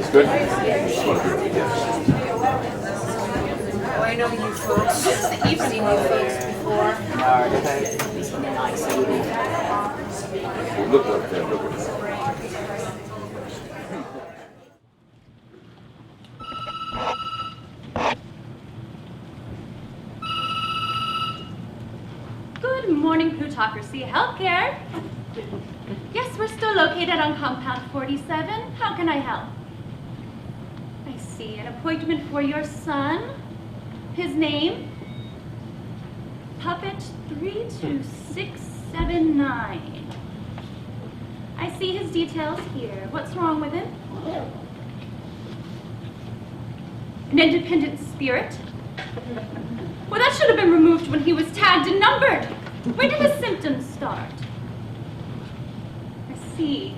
It's good? Oh, I know you folks. You've seen you folks before. Look up there, look at that. Good morning, Plutocracy Healthcare. Yes, we're still located on compound 47. How can I help? I see. An appointment for your son. His name? Puppet 32679. I see his details here. What's wrong with him? An independent spirit? Well, that should have been removed when he was tagged and numbered. When did his symptoms start? I see.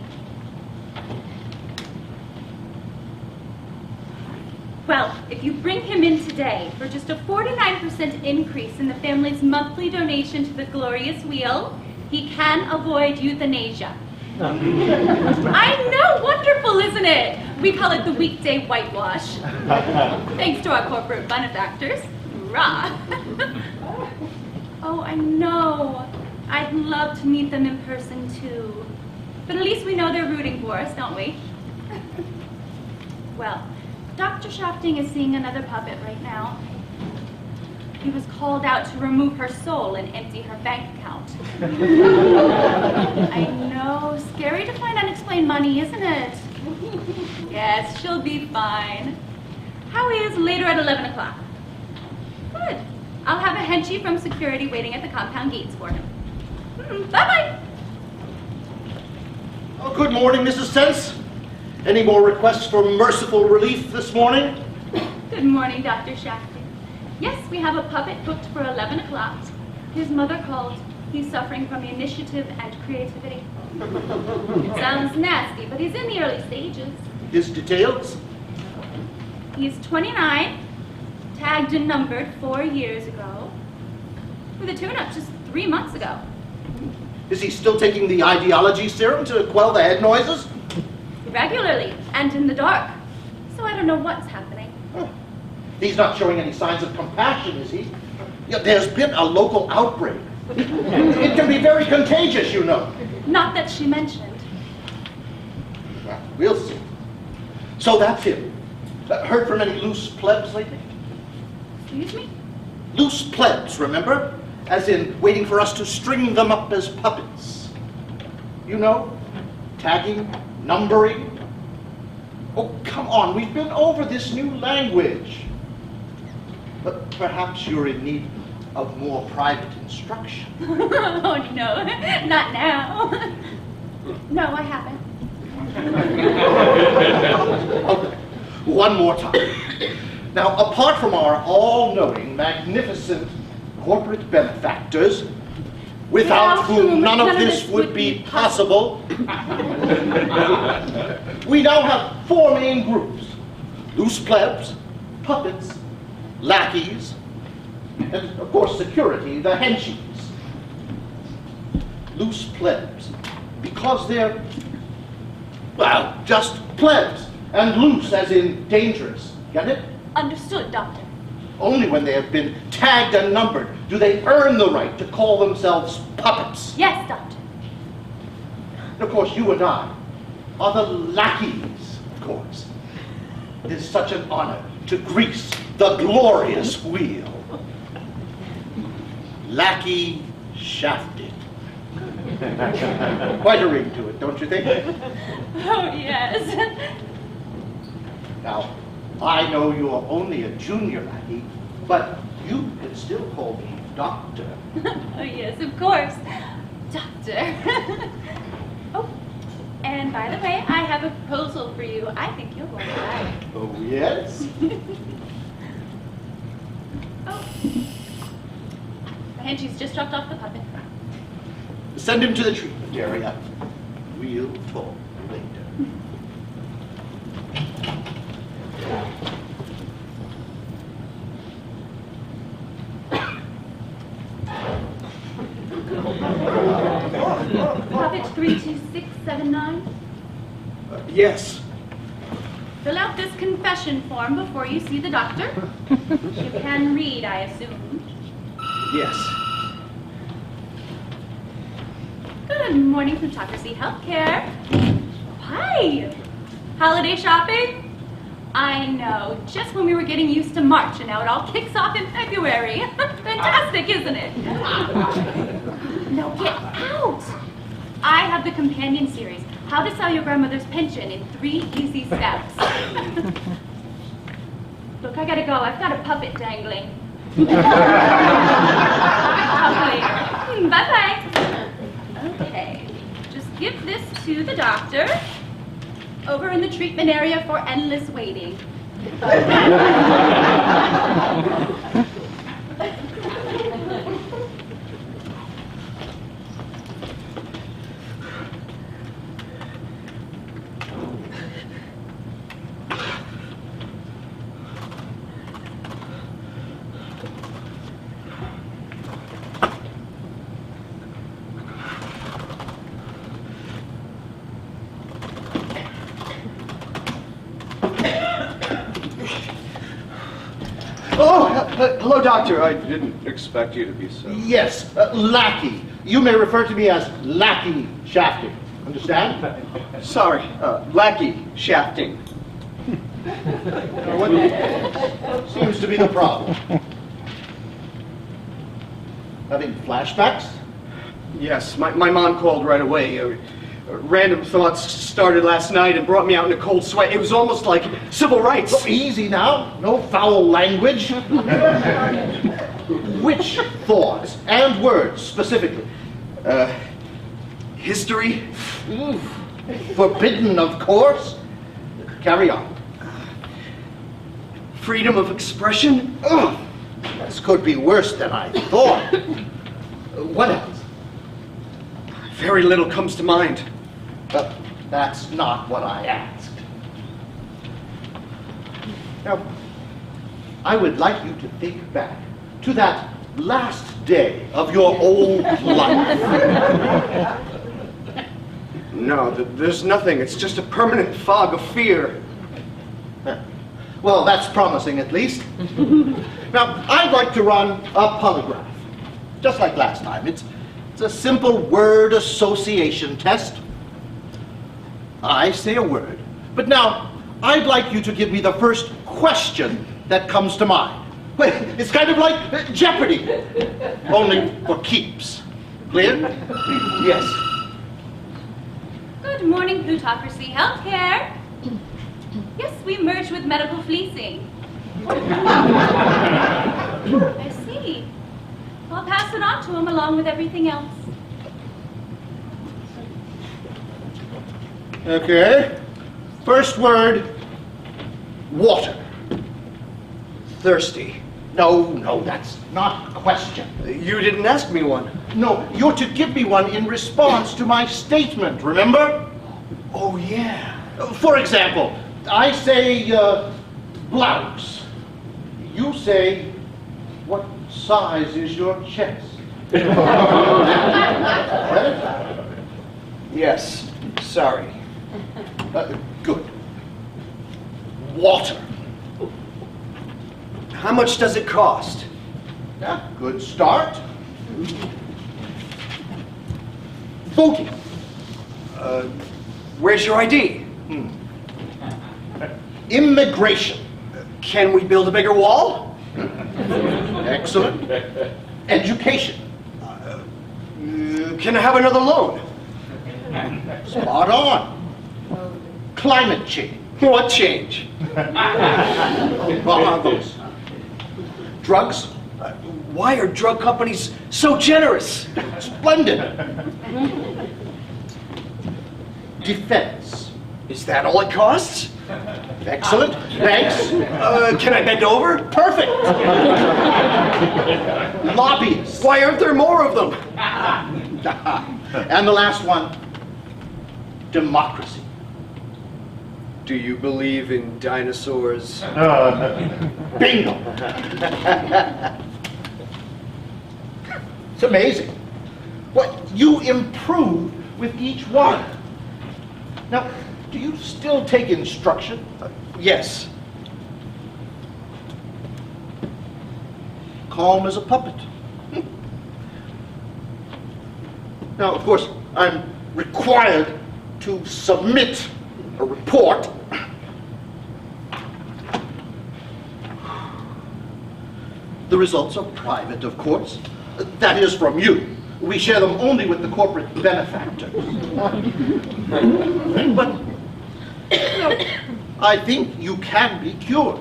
Well, if you bring him in today for just a 49% increase in the family's monthly donation to the glorious wheel, he can avoid euthanasia. I know, wonderful, isn't it? We call it the weekday whitewash. Thanks to our corporate benefactors. Rah. Oh, I know. I'd love to meet them in person too. But at least we know they're rooting for us, don't we? Well, Dr. Shafting is seeing another puppet right now. He was called out to remove her soul and empty her bank account. I know, scary to find unexplained money, isn't it? Yes, she'll be fine. Howie is later at 11 o'clock. Good. I'll have a henchie from security waiting at the compound gates for him. Bye-bye. Oh, good morning, Mrs. Sense. Any more requests for merciful relief this morning? Good morning, Dr. Shafting. Yes, we have a puppet booked for 11 o'clock. His mother called. He's suffering from initiative and creativity. It sounds nasty, but he's in the early stages. His details? He's 29, tagged and numbered 4 years ago, with a tune-up just 3 months ago. Is he still taking the ideology serum to quell the head noises? Regularly, and in the dark. So I don't know what's happening. He's not showing any signs of compassion, is he? Yeah, there's been a local outbreak. It can be very contagious, you know. Not that she mentioned. Well, we'll see. So that's him. Heard from any loose plebs lately? Excuse me? Loose plebs, remember? As in waiting for us to string them up as puppets. You know? Tagging, numbering. Oh, come on, we've been over this new language. But perhaps you're in need of more private instruction. Oh, no, not now. No, I haven't. Okay, one more time. Now, apart from our all-knowing, magnificent corporate benefactors, without whom none of this would be possible, we now have 4 main groups: loose plebs, puppets, lackeys, and of course security, the henchies. Loose plebs, because they're, well, just plebs, and loose as in dangerous. Get it? Understood, Doctor. Only when they have been tagged and numbered do they earn the right to call themselves puppets. Yes, Doctor. And of course, you and I are the lackeys, of course. It is such an honor to grease the glorious wheel. Lackey Shafted. Quite a ring to it, don't you think? Oh, yes. Now, I know you're only a junior lackey, but you can still call me Doctor. Oh, yes, of course. Doctor. Oh, and by the way, I have a proposal for you I think you're going to like. Oh, yes? Oh. And she's just dropped off the puppet. Send him to the treatment area. We'll talk later. Puppet 32679. Yes. fill out this confession form before you see the doctor. You can read, I assume. Yes. Good morning, Plutocracy Healthcare. Hi! Holiday shopping? I know, just when we were getting used to March and now it all kicks off in February. Fantastic, isn't it? No, get out! I have the companion series, How to Sell Your Grandmother's Pension in 3 Easy Steps. Look, I gotta go. I've got a puppet dangling. Bye-bye. Okay, just give this to the doctor. Over in the treatment area for endless waiting. Hello, Doctor. I didn't expect you to be so... Yes, lackey. You may refer to me as lackey shafting. Understand? Sorry, lackey shafting. What seems to be the problem? Having flashbacks? Yes, my mom called right away. Random thoughts started last night and brought me out in a cold sweat. It was almost like civil rights. Oh, easy now. No foul language. Which thoughts and words specifically? History? Forbidden, of course. Carry on. Freedom of expression? Ugh, this could be worse than I thought. What else? Very little comes to mind. But that's not what I asked. Now, I would like you to think back to that last day of your old life. No, there's nothing. It's just a permanent fog of fear. Well, that's promising at least. Now, I'd like to run a polygraph, just like last time. It's a simple word association test. I say a word, but now I'd like you to give me the first question that comes to mind. Well, it's kind of like Jeopardy, only for keeps. Clear? Yes. Good morning, Plutocracy Healthcare. Yes, we merged with medical fleecing. I see. I'll pass it on to him along with everything else. Okay. First word, water. Thirsty. No, that's not a question. You didn't ask me one. No, you're to give me one in response to my statement, remember? Oh, yeah. For example, I say blouse. You say, what size is your chest? Yes. Sorry. Good. Water. How much does it cost? Yeah, good start. Voting. Where's your ID? Immigration. Can we build a bigger wall? Excellent. Education. Can I have another loan? Spot on. Climate change. What change? Bahamas. Drugs. Why are drug companies so generous? Splendid. Defense. Is that all it costs? Excellent. Thanks. Can I bend over? Perfect. Lobbyists. Why aren't there more of them? And the last one, democracy. Do you believe in dinosaurs? Bingo. It's amazing. What you improve with each one. Now, do you still take instruction? Yes. Calm as a puppet. Now, of course, I'm required to submit a report. The results are private, of course. That is, from you. We share them only with the corporate benefactors. But, you know, I think you can be cured.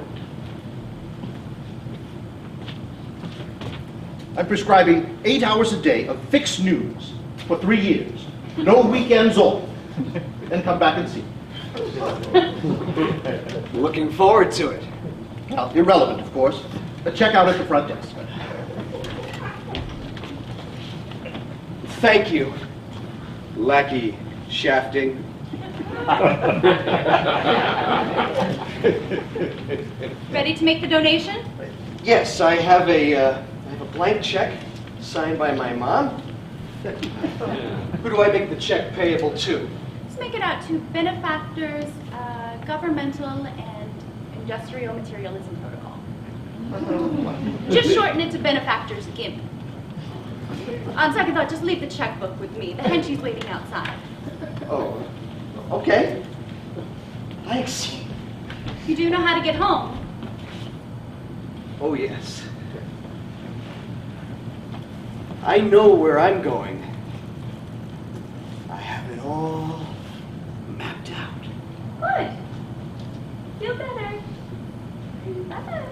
I'm prescribing 8 hours a day of fixed news for 3 years. No weekends off. And come back and see. Looking forward to it. Now, irrelevant, of course. Check out at the front desk. Thank you, lackey shafting. Ready to make the donation? Yes, I have a blank check signed by my mom. Who do I make the check payable to? Let's make it out to benefactors, governmental and industrial materialism protocol. Just shorten it to benefactors GIMP. On second thought, just leave the checkbook with me. The henchie's waiting outside. Oh, okay. Thanks. You do know how to get home. Oh, yes. I know where I'm going. I have it all mapped out. Good. Feel better. Bye-bye.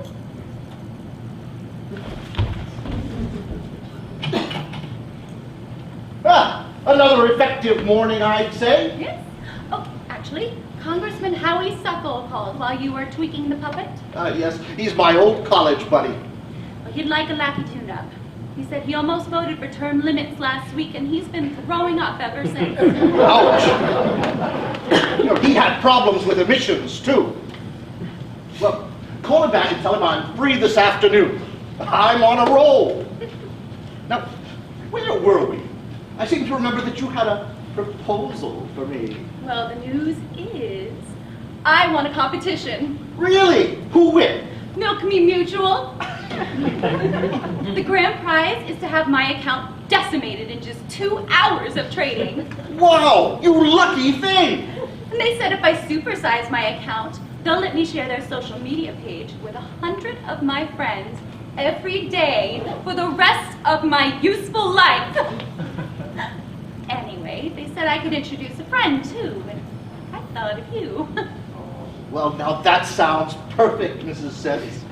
Another effective morning, I'd say. Yes. Oh, actually, Congressman Howie Suckle called while you were tweaking the puppet. Yes, he's my old college buddy. Well, he'd like a lackey tune-up. He said he almost voted for term limits last week, and he's been throwing up ever since. Ouch! You know, he had problems with emissions, too. Well, call him back and tell him I'm free this afternoon. I'm on a roll. Now, where were we? I seem to remember that you had a proposal for me. Well, the news is I won a competition. Really? Who win? Milk Me Mutual. The grand prize is to have my account decimated in just 2 hours of trading. Wow, you lucky thing! And they said if I supersize my account, they'll let me share their social media page with 100 of my friends every day for the rest of my useful life. Anyway, they said I could introduce a friend too, and I thought of you. Well, now that sounds perfect, Mrs. Sense.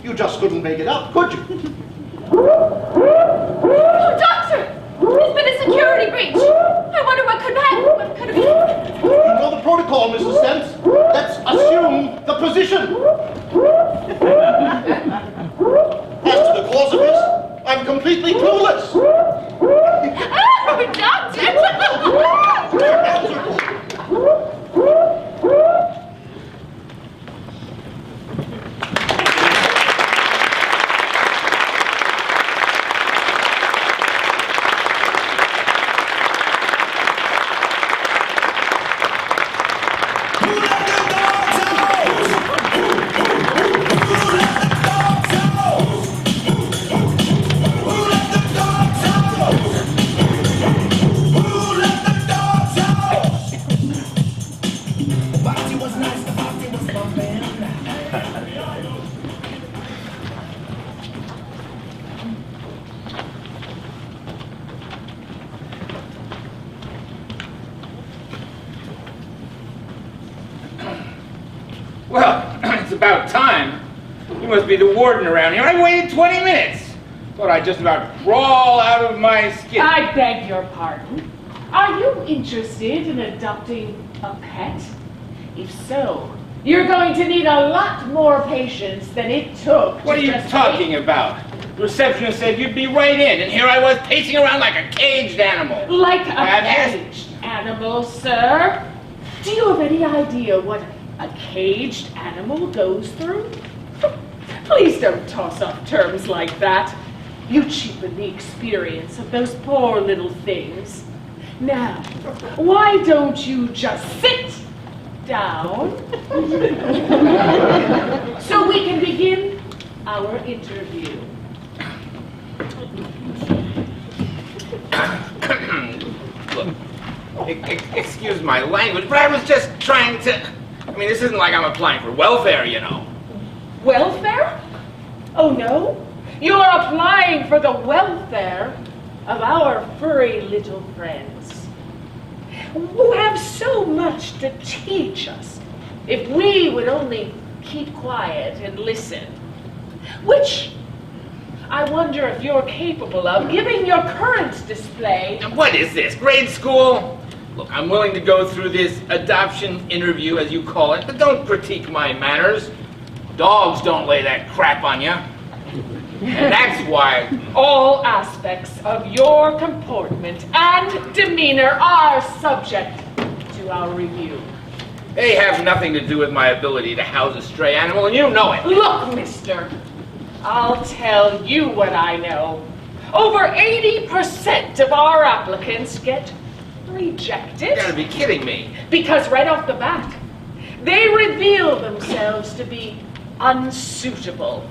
You just couldn't make it up, could you? Oh, doctor! There's been a security breach! I wonder what could have been. You know the protocol, Mrs. Sense. Let's assume the position. As to the cause of this, I'm completely clueless. Oh, doctor! Well, it's about time. You must be the warden around here. I waited 20 minutes. Thought I'd just about crawl out of my skin. I beg your pardon. Are you interested in adopting a pet? If so, you're going to need a lot more patience than it took. What are you talking about? The receptionist said you'd be right in, and here I was pacing around like a caged animal. Like a I've asked- caged animal, sir? Do you have any idea what a caged animal goes through? Please don't toss off terms like that. You cheapen the experience of those poor little things. Now, why don't you just sit down so we can begin our interview. Look, excuse my language, but I was just trying to... I mean, this isn't like I'm applying for welfare, you know. Welfare? Oh no, you're applying for the welfare of our furry little friends, who have so much to teach us if we would only keep quiet and listen. Which I wonder if you're capable of, given your current display. Now, what is this, grade school? Look, I'm willing to go through this adoption interview, as you call it, but don't critique my manners. Dogs don't lay that crap on you. And that's why All aspects of your comportment and demeanor are subject to our review. they have nothing to do with my ability to house a stray animal, and you know it. Look, mister, I'll tell you what I know. Over 80% of our applicants get rejected. You gotta be kidding me. Because right off the bat, they reveal themselves to be unsuitable.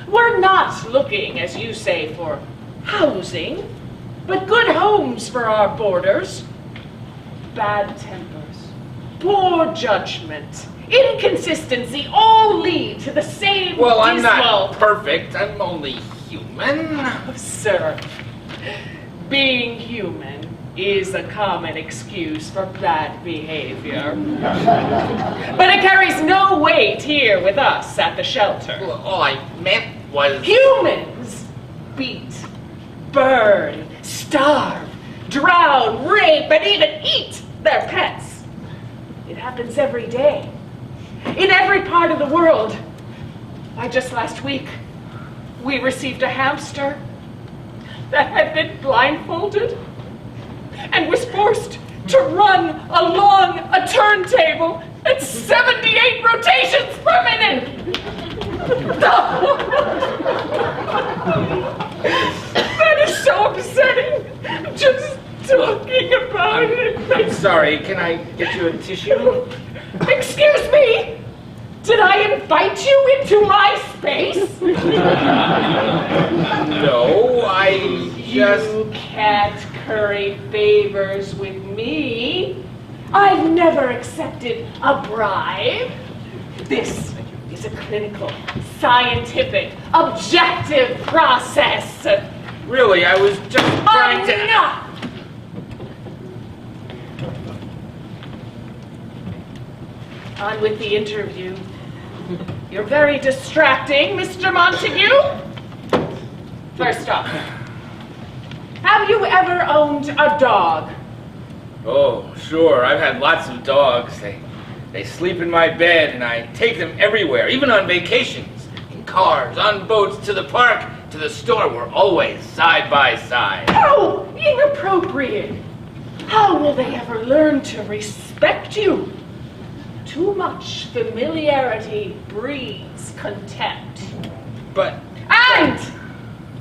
We're not looking, as you say, for housing, but good homes for our boarders. Bad tempers, poor judgment, inconsistency all lead to the same Well, I'm dismal... not perfect. I'm only human. Sir, being human is a common excuse for bad behavior. But it carries no weight here with us at the shelter. Well, all I meant was... Humans beat, burn, starve, drown, rape, and even eat their pets. It happens every day, in every part of the world. Why, just last week, we received a hamster that had been blindfolded and was forced to run along a turntable at 78 rotations per minute. That is so upsetting, just talking about it. I'm sorry, can I get you a tissue? Excuse me? Did I invite you into my space? No, I just... You can't curry favors with me. I've never accepted a bribe. This is a clinical, scientific, objective process. Really, I was just trying to... Enough! On with the interview. You're very distracting, Mr. Montague. First off, have you ever owned a dog? Oh, sure, I've had lots of dogs. They sleep in my bed, and I take them everywhere, even on vacations. In cars, on boats, to the park, to the store. We're always side by side. How inappropriate! How will they ever learn to respect you? Too much familiarity breeds contempt. But... And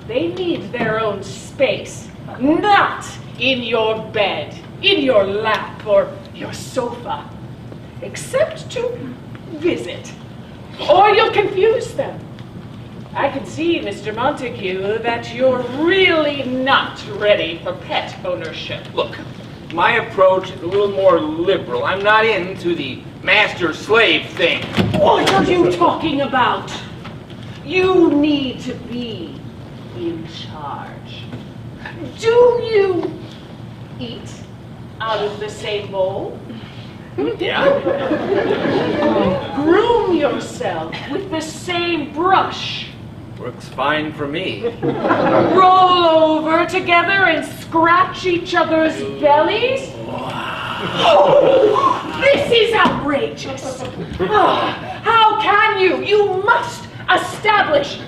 they need their own space, not in your bed, in your lap, or your sofa, except to visit. Or you'll confuse them. I can see, Mr. Montague, that you're really not ready for pet ownership. Look, my approach is a little more liberal. I'm not into the master-slave thing. What are you talking about? You need to be in charge. Do you eat out of the same bowl? Yeah? Groom yourself with the same brush. Works fine for me. Roll over together and scratch each other's bellies? Oh, this is outrageous. How can you? You must establish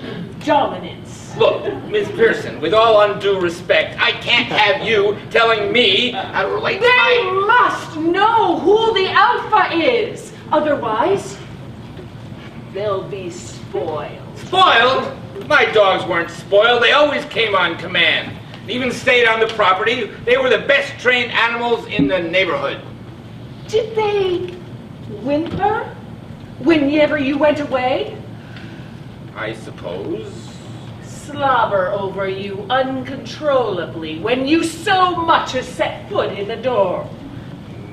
dominance. Look, Miss Pearson, with all undue respect, I can't have you telling me how to relate to They my... must know who the alpha is. Otherwise, they'll be spoiled. Spoiled? My dogs weren't spoiled. They always came on command. Even stayed on the property. They were the best trained animals in the neighborhood. Did they Whimper? Whenever you went away? I suppose. Slobber over you uncontrollably when you so much as set foot in the door.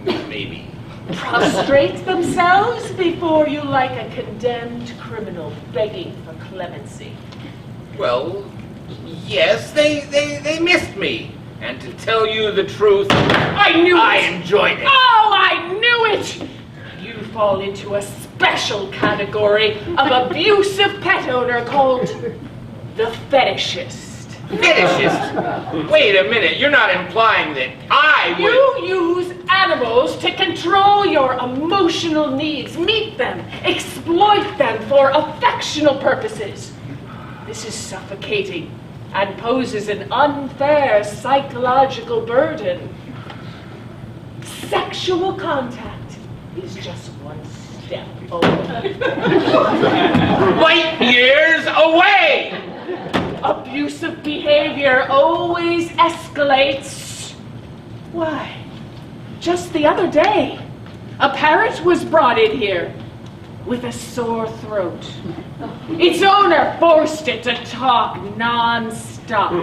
Maybe. Prostrate themselves before you like a condemned criminal begging for clemency. Well, yes, they missed me. And to tell you the truth, I knew it! I enjoyed it. Oh, I knew it! You fall into a special category of abusive pet owner called the fetishist. Fetishist? Wait a minute, you're not implying that I would... You use animals to control your emotional needs, meet them, exploit them for affectional purposes. This is suffocating and poses an unfair psychological burden. Sexual contact is just one step away. Light years away! Abusive behavior always escalates. Why? Just the other day, a parrot was brought in here with a sore throat. Its owner forced it to talk non-stop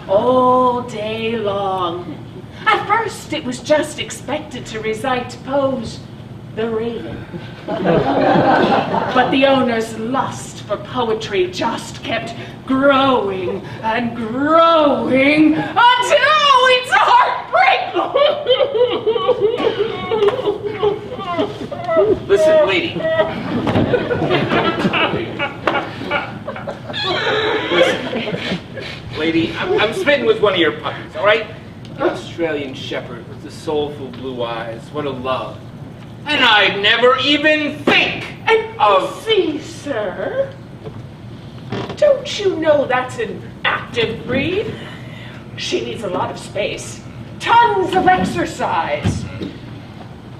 all day long. At first, it was just expected to recite Poe's The Raven. But the owner's lust for poetry just kept growing and growing until its heartbreak. Listen, lady. Listen. Lady, I'm smitten with one of your puppies, all right? The Australian Shepherd with the soulful blue eyes. What a love. And I'd never even think of... See, sir, don't you know that's an active breed? She needs a lot of space, tons of exercise.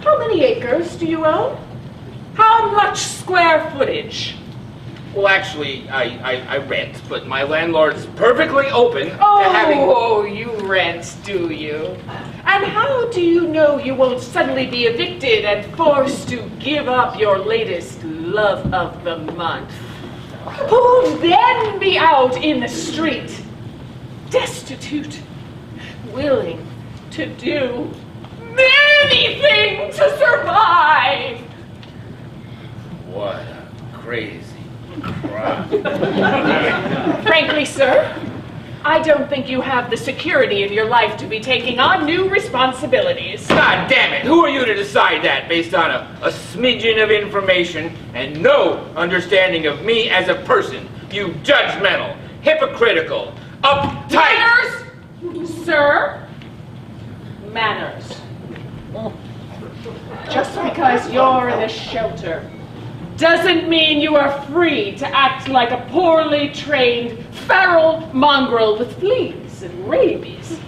How many acres do you own? How much square footage? Well, actually, I rent, but my landlord's perfectly open to having... Oh, you rent, do you? And how do you know you won't suddenly be evicted and forced to give up your latest love of the month? Who'll then be out in the street, destitute, willing to do anything to survive? What a crazy crime. Frankly, sir, I don't think you have the security in your life to be taking on new responsibilities. God damn it! Who are you to decide that based on a smidgen of information and no understanding of me as a person? You judgmental, hypocritical, uptight... Manners, sir. Manners. Just because you're in a shelter doesn't mean you are free to act like a poorly trained feral mongrel with fleas and rabies.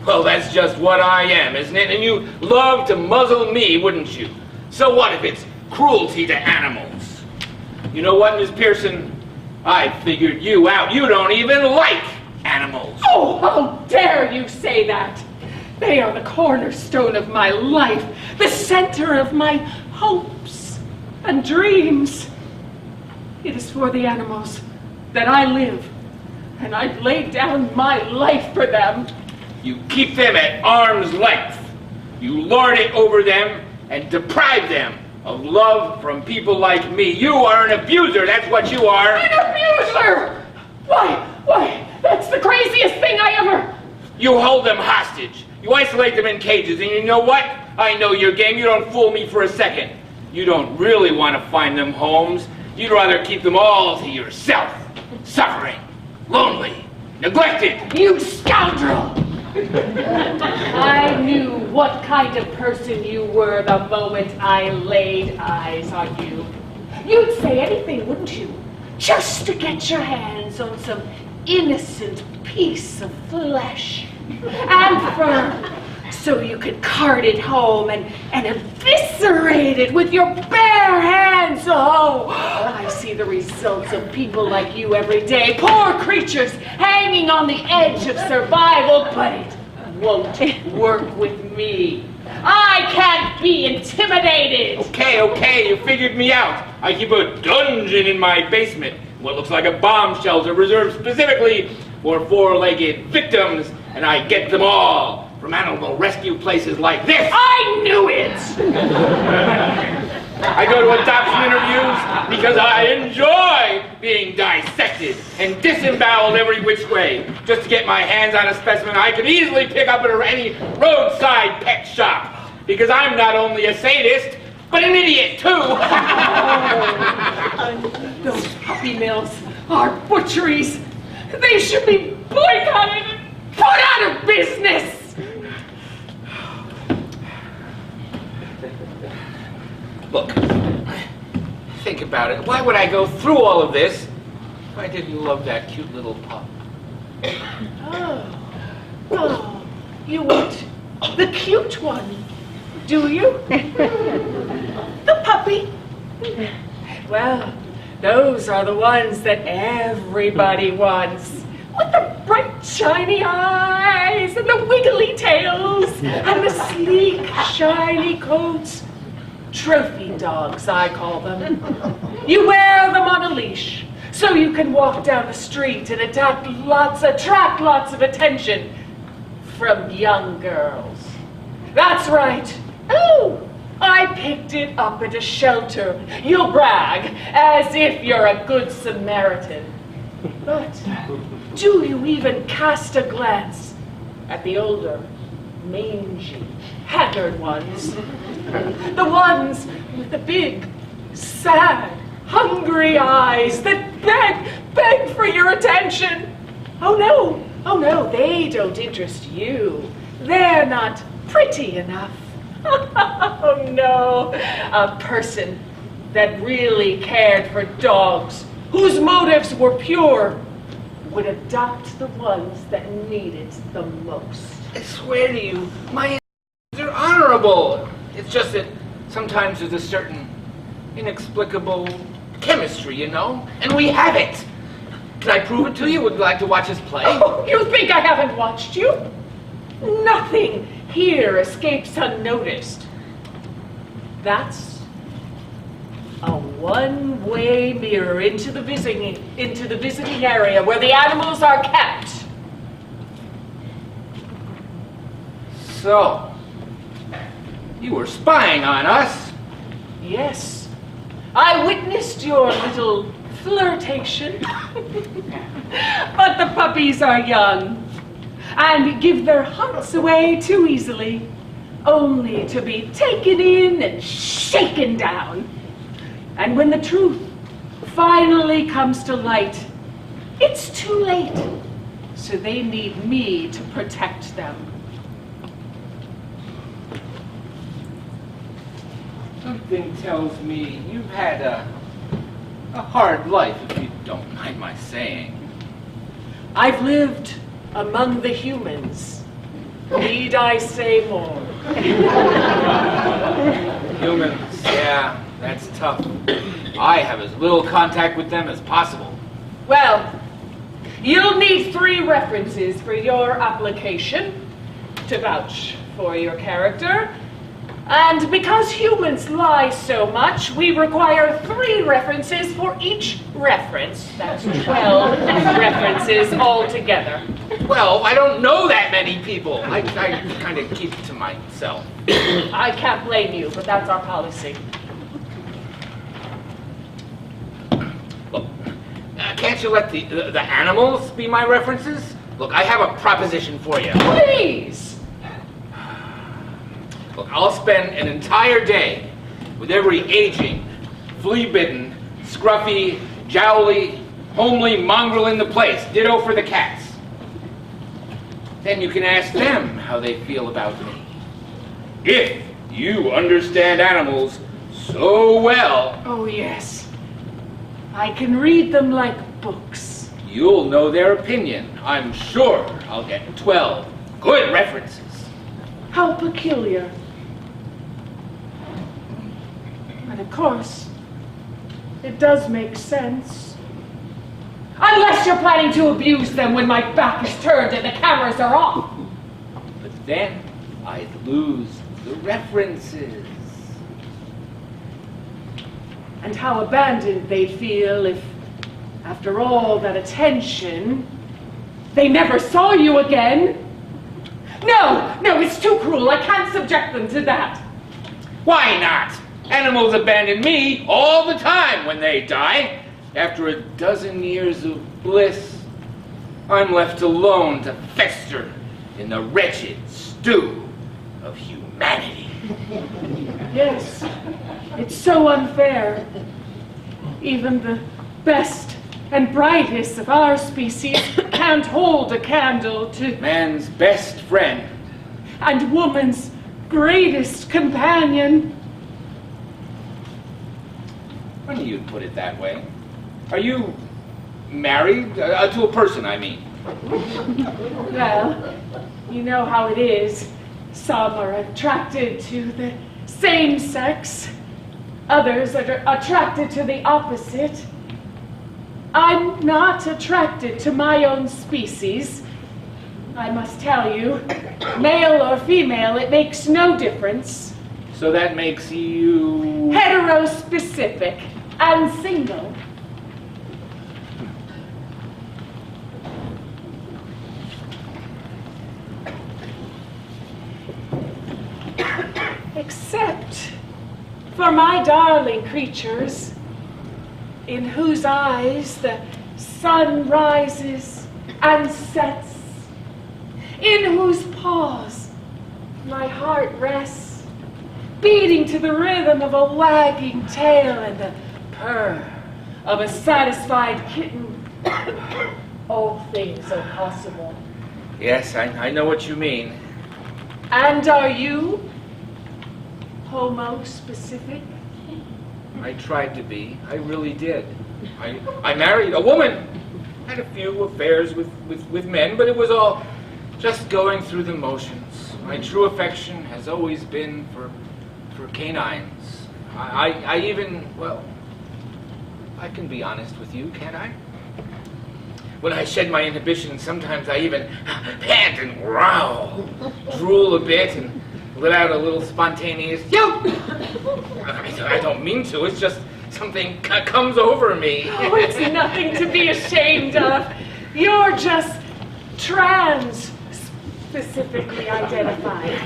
Well, that's just what I am, isn't it? And you love to muzzle me, wouldn't you? So what if it's cruelty to animals? You know what, Miss Pearson? I figured you out. You don't even like animals. Oh, how dare you say that? They are the cornerstone of my life, the center of my hopes and dreams. It is for the animals that I live, and I'd lay down my life for them. You keep them at arm's length. You lord it over them and deprive them of love from people like me. You are an abuser, that's what you are. An abuser! Why, that's the craziest thing I ever... You hold them hostage. You isolate them in cages, and you know what? I know your game. You don't fool me for a second. You don't really want to find them homes. You'd rather keep them all to yourself. Suffering, lonely, neglected. You scoundrel! I knew what kind of person you were the moment I laid eyes on you. You'd say anything, wouldn't you? Just to get your hands on some innocent piece of flesh and fur, so you could cart it home and eviscerate it with your bare hands. Oh, I see the results of people like you every day. Poor creatures hanging on the edge of survival, but it won't work with me. I can't be intimidated. Okay, you figured me out. I keep a dungeon in my basement, what looks like a bomb shelter reserved specifically for four-legged victims, and I get them all from animal rescue places like this. I knew it! I go to adoption interviews because I enjoy being dissected and disemboweled every which way, just to get my hands on a specimen I could easily pick up at any roadside pet shop. Because I'm not only a sadist, but an idiot too. Those puppy mills are butcheries. They should be boycotted and put out of business. Look, think about it. Why would I go through all of this if I didn't love that cute little pup? Oh, you want the cute one, do you? The puppy? Well, those are the ones that everybody wants. With the bright, shiny eyes and the wiggly tails and the sleek, shiny coats. Trophy dogs, I call them. You wear them on a leash, so you can walk down the street and attract lots of attention from young girls. That's right. Oh, I picked it up at a shelter. You'll brag, as if you're a good Samaritan. But do you even cast a glance at the older, mangy, haggard ones? The ones with the big, sad, hungry eyes that beg for your attention. Oh no, they don't interest you. They're not pretty enough. Oh no, a person that really cared for dogs, whose motives were pure, would adopt the ones that need it the most. I swear to you, my they're honorable. It's just that sometimes there's a certain inexplicable chemistry, you know? And we have it. Can I prove it to you? Would you like to watch us play? Oh, you think I haven't watched you? Nothing here escapes unnoticed. That's a one-way mirror into the visiting area where the animals are kept. So, you were spying on us. Yes, I witnessed your little flirtation. But the puppies are young and give their hearts away too easily, only to be taken in and shaken down. And when the truth finally comes to light, it's too late. So they need me to protect them. Something tells me you've had a hard life, if you don't mind my saying. I've lived among the humans. Need I say more? Humans, yeah, that's tough. I have as little contact with them as possible. Well, you'll need 3 references for your application to vouch for your character. And because humans lie so much, we require 3 references for each reference. That's 12 references altogether. 12? I don't know that many people. I kind of keep to myself. I can't blame you, but that's our policy. Look, can't you let the animals be my references? Look, I have a proposition for you. Please! Look, I'll spend an entire day with every aging, flea-bitten, scruffy, jowly, homely mongrel in the place. Ditto for the cats. Then you can ask them how they feel about me. If you understand animals so well, Oh yes, I can read them like books. you'll know their opinion. I'm sure I'll get 12 good references. How peculiar. And of course, it does make sense. Unless you're planning to abuse them when my back is turned and the cameras are off. But then I'd lose the references. And how abandoned they'd feel if, after all that attention, they never saw you again. No, it's too cruel. I can't subject them to that. Why not? Animals abandon me all the time when they die. After a dozen years of bliss, I'm left alone to fester in the wretched stew of humanity. Yes, it's so unfair. Even the best and brightest of our species can't hold a candle to Man's best friend. and woman's greatest companion. When do you put it that way? Are you married? To a person, I mean. Well, you know how it is. Some are attracted to the same sex. Others are attracted to the opposite. I'm not attracted to my own species. I must tell you, male or female, it makes no difference. So that makes you... Heterospecific and single. Except for my darling creatures, in whose eyes the sun rises and sets, in whose paws my heart rests, beating to the rhythm of a wagging tail and the purr of a satisfied kitten. All things are possible. Yes, I know what you mean. And are you homo-specific? I tried to be. I really did. I married a woman. Had a few affairs with men, but it was all just going through the motions. My true affection has always been for canines. I even, well, I can be honest with you, can't I? When I shed my inhibitions, sometimes I even pant and growl, drool a bit, and let out a little spontaneous yelp. I don't mean to, it's just something comes over me. Oh, it's nothing to be ashamed of. You're just trans-specifically identified.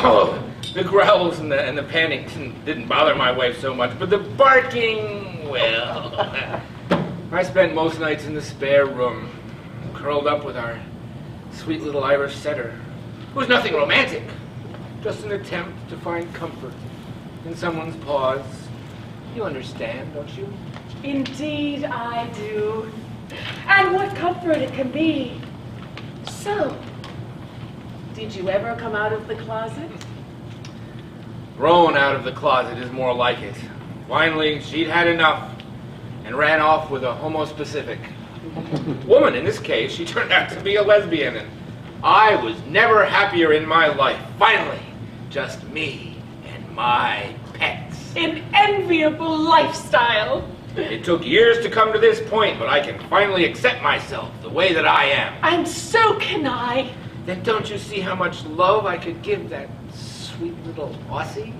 Oh, the growls and the panic didn't bother my wife so much, but the barking, well... I spent most nights in the spare room, curled up with our sweet little Irish setter. It was nothing romantic, just an attempt to find comfort in someone's paws. You understand, don't you? Indeed I do. And what comfort it can be. So, did you ever come out of the closet? Thrown out of the closet is more like it. Finally, she'd had enough and ran off with a homo-specific woman. In this case, she turned out to be a lesbian, and I was never happier in my life. Finally, just me and my pets. An enviable lifestyle. It took years to come to this point, but I can finally accept myself the way that I am. And so can I. Then don't you see how much love I could give that sweet little Aussie?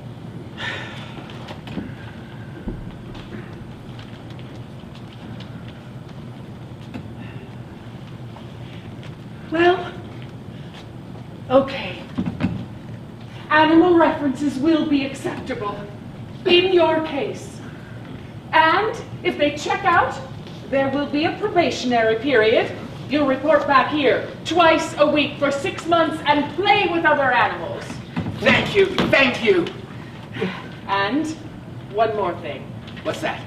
Well, okay. Animal references will be acceptable in your case. And if they check out, there will be a probationary period. You'll report back here twice a week for 6 months and play with other animals. Thank you, thank you. And one more thing. What's that?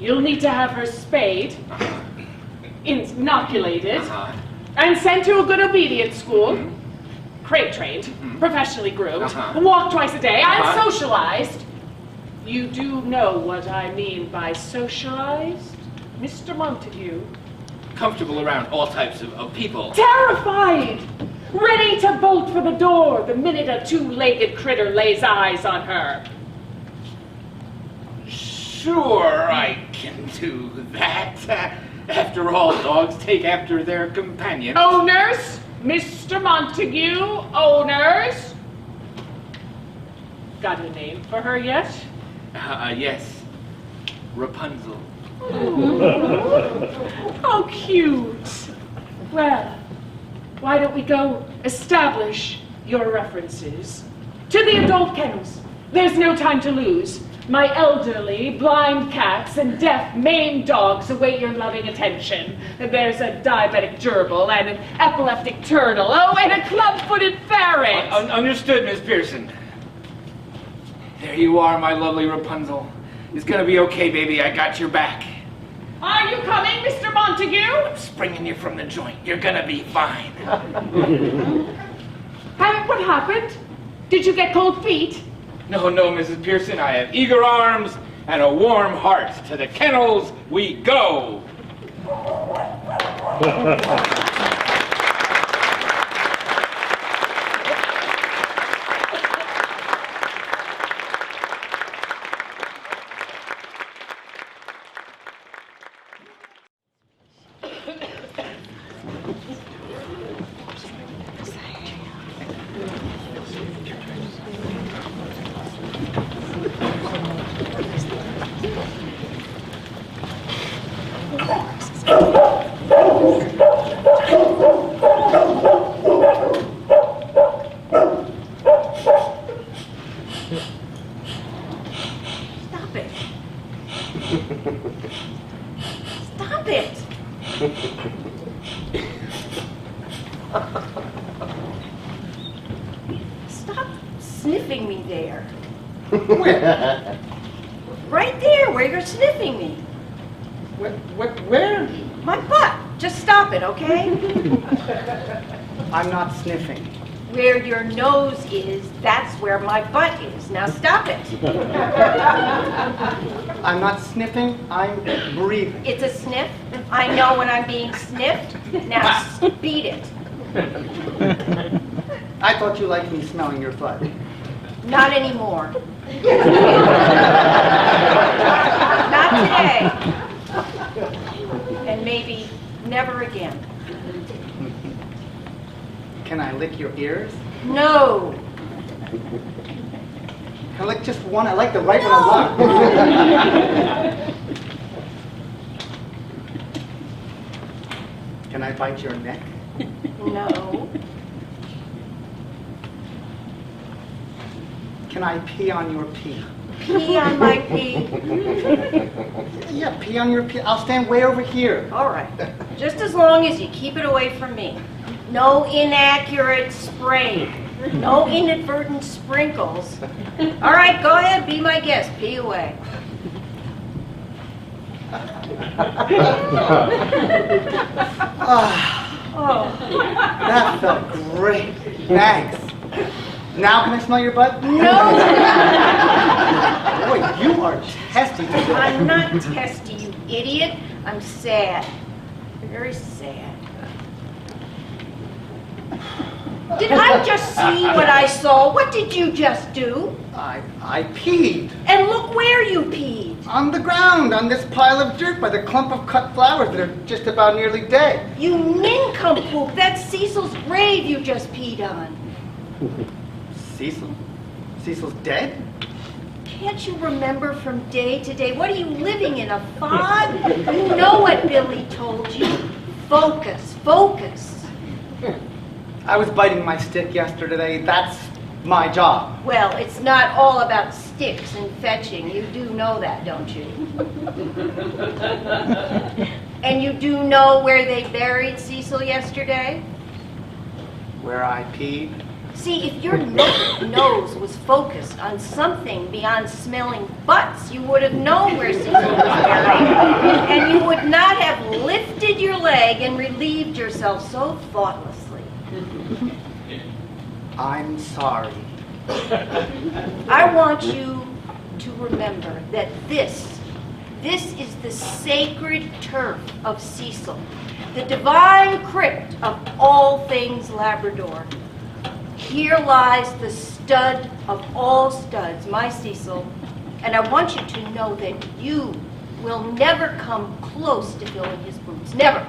You'll need to have her spayed, inoculated, and sent to a good obedience school, crate trained, professionally groomed, walk twice a day, and socialized. You do know what I mean by socialized, Mr. Montague? Comfortable around all types of people. Terrified! Ready to bolt for the door the minute a two-legged critter lays eyes on her. Sure, I can do that. After all, dogs take after their companions. Owners, Mr. Montague, owners. Got a name for her yet? Yes. Rapunzel. How cute. Well, why don't we go establish your references to the adult kennels? There's no time to lose. My elderly, blind cats and deaf, maimed dogs await your loving attention. There's a diabetic gerbil and an epileptic turtle. Oh, and a club-footed ferret. Understood, Miss Pearson. There you are, my lovely Rapunzel. It's gonna be okay, baby. I got your back. Are you coming, Mr. Montague? I'm springing you from the joint. You're gonna be fine. What happened? Did you get cold feet? No, Mrs. Pearson. I have eager arms and a warm heart. To the kennels we go. Stop it. Stop sniffing me there. Where? Right there, where you're sniffing me. Where? My butt. Just stop it, okay? I'm not sniffing. Where your nose is, that's where my butt is. Now stop it. I'm not sniffing, I'm breathing. It's a sniff. I know when I'm being sniffed. Now beat it. I thought you liked me smelling your butt. Not anymore. Not today. And maybe never again. Can I lick your ears? No. Can I lick just one? I like the right one a lot. Can I bite your neck? No. Can I pee on your pee? Pee on my pee. Yeah, pee on your pee. I'll stand way over here. All right. Just as long as you keep it away from me. No inaccurate spraying. No inadvertent sprinkles. All right, go ahead, be my guest. Pee away. Oh. That felt great. Thanks. Now can I smell your butt? No. Boy, you are testy today. I'm not testy, you idiot. I'm sad. Very sad. Did I just see what I saw? What did you just do? I peed. And look where you peed. On the ground, on this pile of dirt by the clump of cut flowers that are just about nearly dead. You nincompoop. That's Cecil's grave you just peed on. Cecil? Cecil's dead? Can't you remember from day to day? What are you living in, a fog? You know what Billy told you. Focus, focus. I was biting my stick yesterday. That's my job. Well, it's not all about sticks and fetching. You do know that, don't you? And you do know where they buried Cecil yesterday? Where I peed? See, if your nose was focused on something beyond smelling butts, you would have known where Cecil was buried, and you would not have lifted your leg and relieved yourself so thoughtlessly. I'm sorry. I want you to remember that this is the sacred turf of Cecil, the divine crypt of all things Labrador. Here lies the stud of all studs, my Cecil, and I want you to know that you will never come close to filling his boots. Never.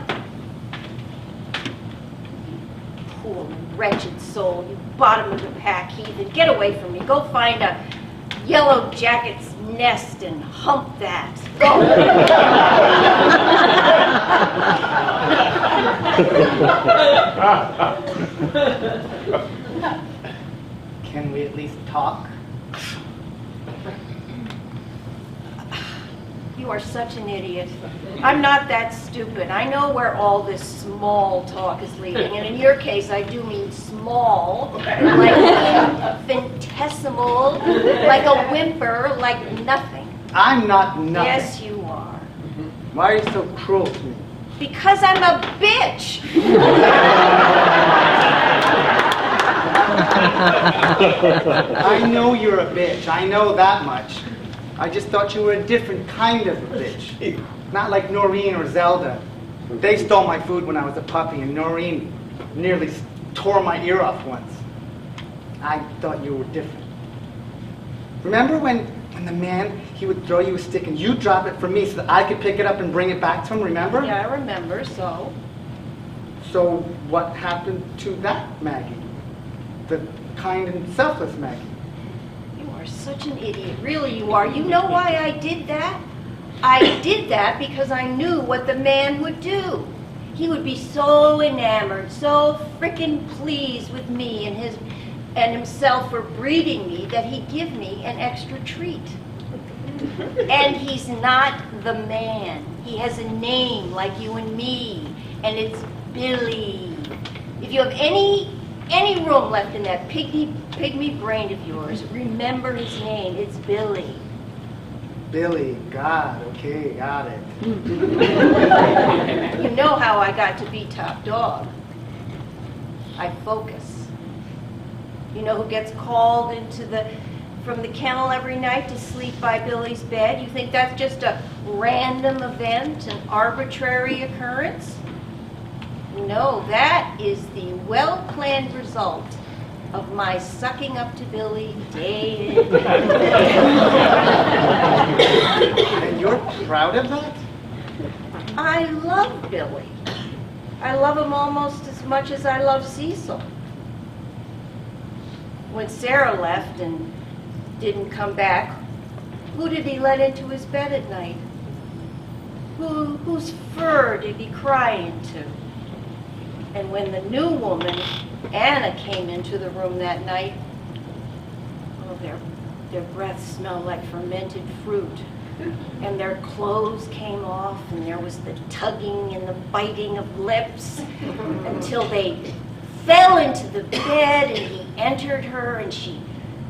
poor, wretched soul, you bottom of the pack heathen. Get away from me. Go find a yellow jacket's nest and hump that. Go. Can we at least talk? You are such an idiot. I'm not that stupid. I know where all this small talk is leading. And in your case, I do mean small, like infinitesimal, like a whimper, like nothing. I'm not nothing. Yes, you are. Why are you so cruel to me? Because I'm a bitch. I know you're a bitch. I know that much. I just thought you were a different kind of a bitch. Not like Noreen or Zelda. They stole my food when I was a puppy, and Noreen nearly tore my ear off once. I thought you were different. Remember when the man, he would throw you a stick and you drop it for me so that I could pick it up and bring it back to him, remember? Yeah, I remember, so. So what happened to that Maggie? The kind and selfless Maggie? You are such an idiot. Really, you are. You know why I did that? I did that because I knew what the man would do. He would be so enamored, so frickin' pleased with me and himself for breeding me that he'd give me an extra treat. And he's not the man. He has a name like you and me, and it's Billy. If you have any room left in that pygmy brain of yours, remember his name. It's Billy. Billy, God, okay, got it. You know how I got to be top dog. I focus. You know who gets called from the kennel every night to sleep by Billy's bed? You think that's just a random event, an arbitrary occurrence? No, that is the well-planned result of my sucking up to Billy day in. And you're proud of that? I love Billy. I love him almost as much as I love Cecil. When Sarah left and didn't come back, who did he let into his bed at night? Whose fur did he cry into? And when the new woman, Anna, came into the room that night, oh, their breath smelled like fermented fruit. And their clothes came off, and there was the tugging and the biting of lips until they fell into the bed, and he entered her, and she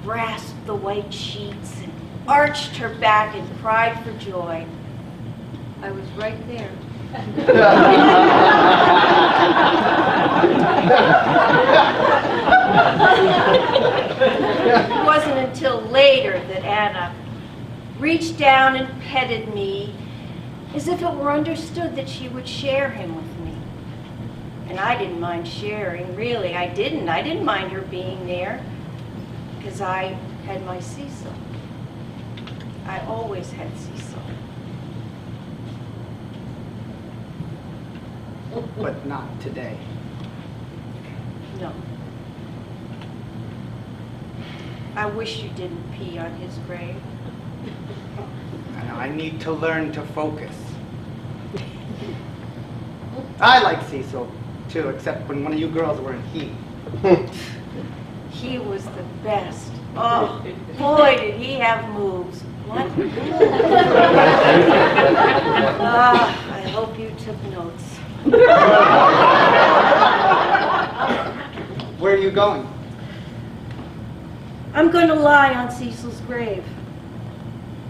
grasped the white sheets and arched her back and cried for joy. I was right there. It wasn't until later that Anna reached down and petted me as if it were understood that she would share him with me. And I didn't mind sharing, really, I didn't. I didn't mind her being there because I had my Cecil. I always had Cecil. But not today. No. I wish you didn't pee on his grave. I need to learn to focus. I like Cecil, too, except when one of you girls were in heat. He was the best. Oh, boy, did he have moves. What? I hope you took notes. Where are you going? I'm going to lie on Cecil's grave.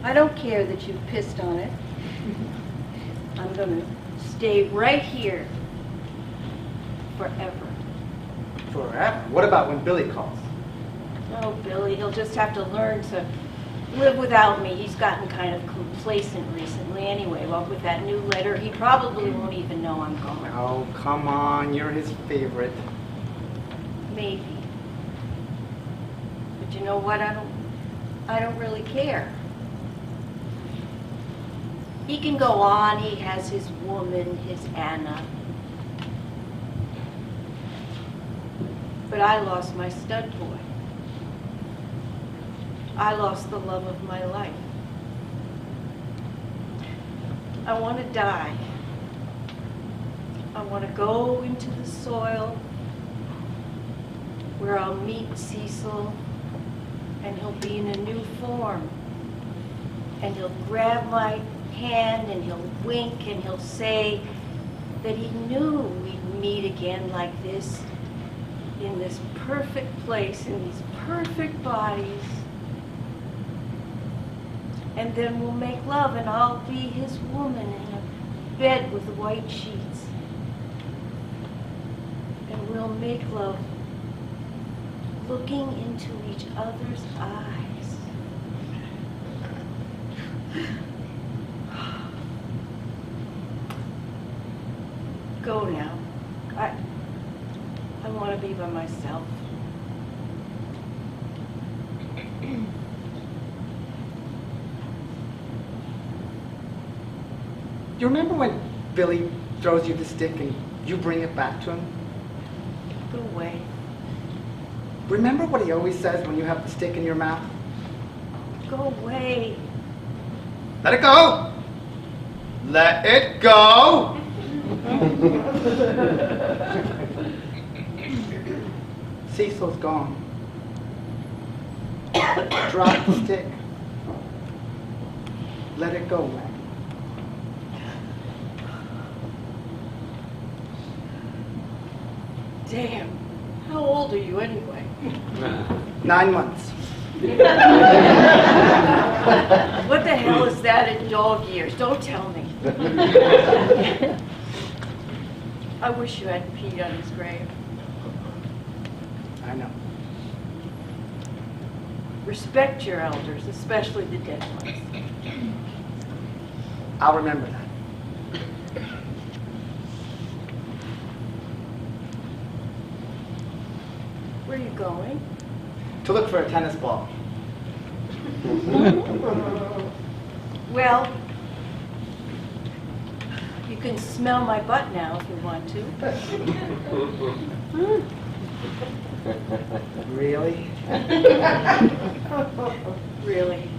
I don't care that you've pissed on it. I'm going to stay right here forever. Forever? What about when Billy calls? Oh, Billy, he'll just have to learn to live without me. He's gotten kind of complacent recently anyway. Well, with that new letter, he probably won't even know I'm gone. Oh, come on, you're his favorite. Maybe. But you know what? I don't really care. He can go on. He has his woman, his Anna. But I lost my stud boy. I lost the love of my life. I want to die. I want to go into the soil where I'll meet Cecil, and he'll be in a new form. And he'll grab my hand and he'll wink and he'll say that he knew we'd meet again like this, in this perfect place, in these perfect bodies. And then we'll make love, and I'll be his woman in a bed with white sheets. And we'll make love looking into each other's eyes. Go now. I want to be by myself. You remember when Billy throws you the stick and you bring it back to him? Go away. Remember what he always says when you have the stick in your mouth? Go away. Let it go! Let it go! Cecil's gone. Drop the stick. Let it go, Maggie. Damn. How old are you anyway? 9 months. What the hell is that in dog years? Don't tell me. I wish you hadn't peed on his grave. I know. Respect your elders, especially the dead ones. I'll remember that. Where are you going? To look for a tennis ball. Well, you can smell my butt now if you want to. Really? Really.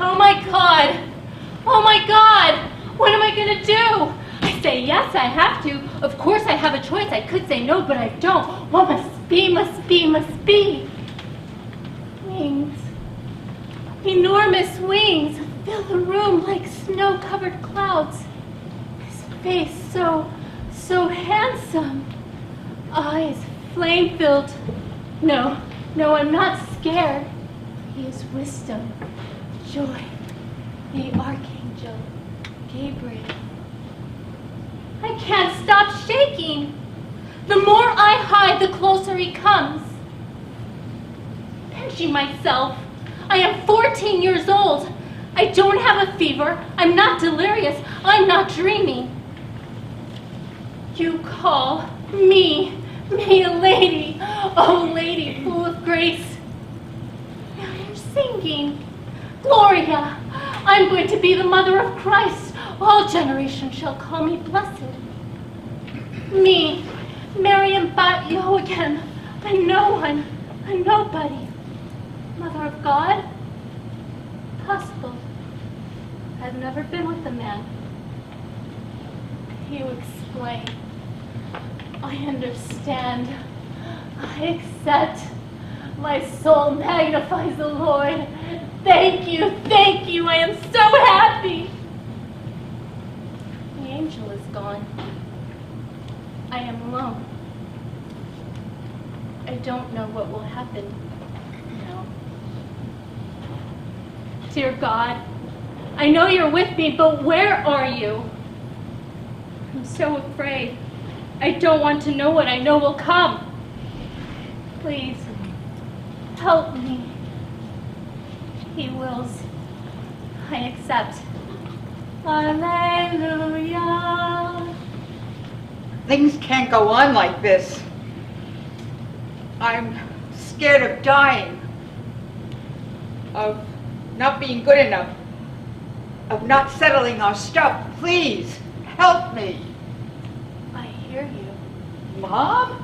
Oh my God! Oh my God! What am I gonna do? I say yes, I have to. Of course I have a choice. I could say no, but I don't. What must be, must be, must be. Wings. Enormous wings fill the room like snow-covered clouds. His face so handsome. Eyes flame-filled. No, I'm not scared. He is wisdom. Joy, the Archangel Gabriel. I can't stop shaking. The more I hide, the closer he comes. Pinching myself. I am 14 years old. I don't have a fever. I'm not delirious. I'm not dreaming. You call me a lady. Oh, lady full of grace. Now you're singing. Gloria, I'm going to be the mother of Christ. All generations shall call me blessed. Me, Miriam Bat Yogan, a no one, a nobody. Mother of God? Possible. I've never been with a man. You explain. I understand. I accept. My soul magnifies the Lord. Thank you, thank you. I am so happy. The angel is gone. I am alone. I don't know what will happen now. Dear God, I know you're with me, but where are you? I'm so afraid. I don't want to know what I know will come. Please, help me. He wills. I accept. Hallelujah. Things can't go on like this. I'm scared of dying, of not being good enough, of not settling our stuff. Please, help me. I hear you. Mom?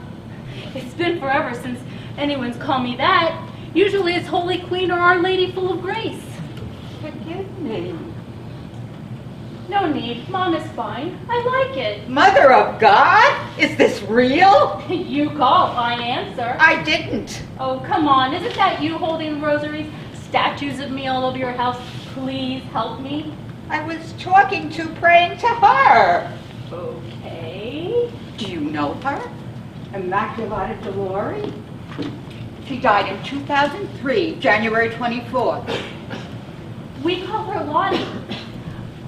It's been forever since anyone's called me that. Usually it's Holy Queen or Our Lady full of grace. Forgive me. No need. Mom is fine. I like it. Mother of God? Is this real? You call, I answer. I didn't. Oh, come on. Isn't that you holding rosaries? Statues of me all over your house. Please help me. I was praying to her. Okay. Do you know her? Immaculata Dolores? She died in 2003, January 24th. We call her Lottie.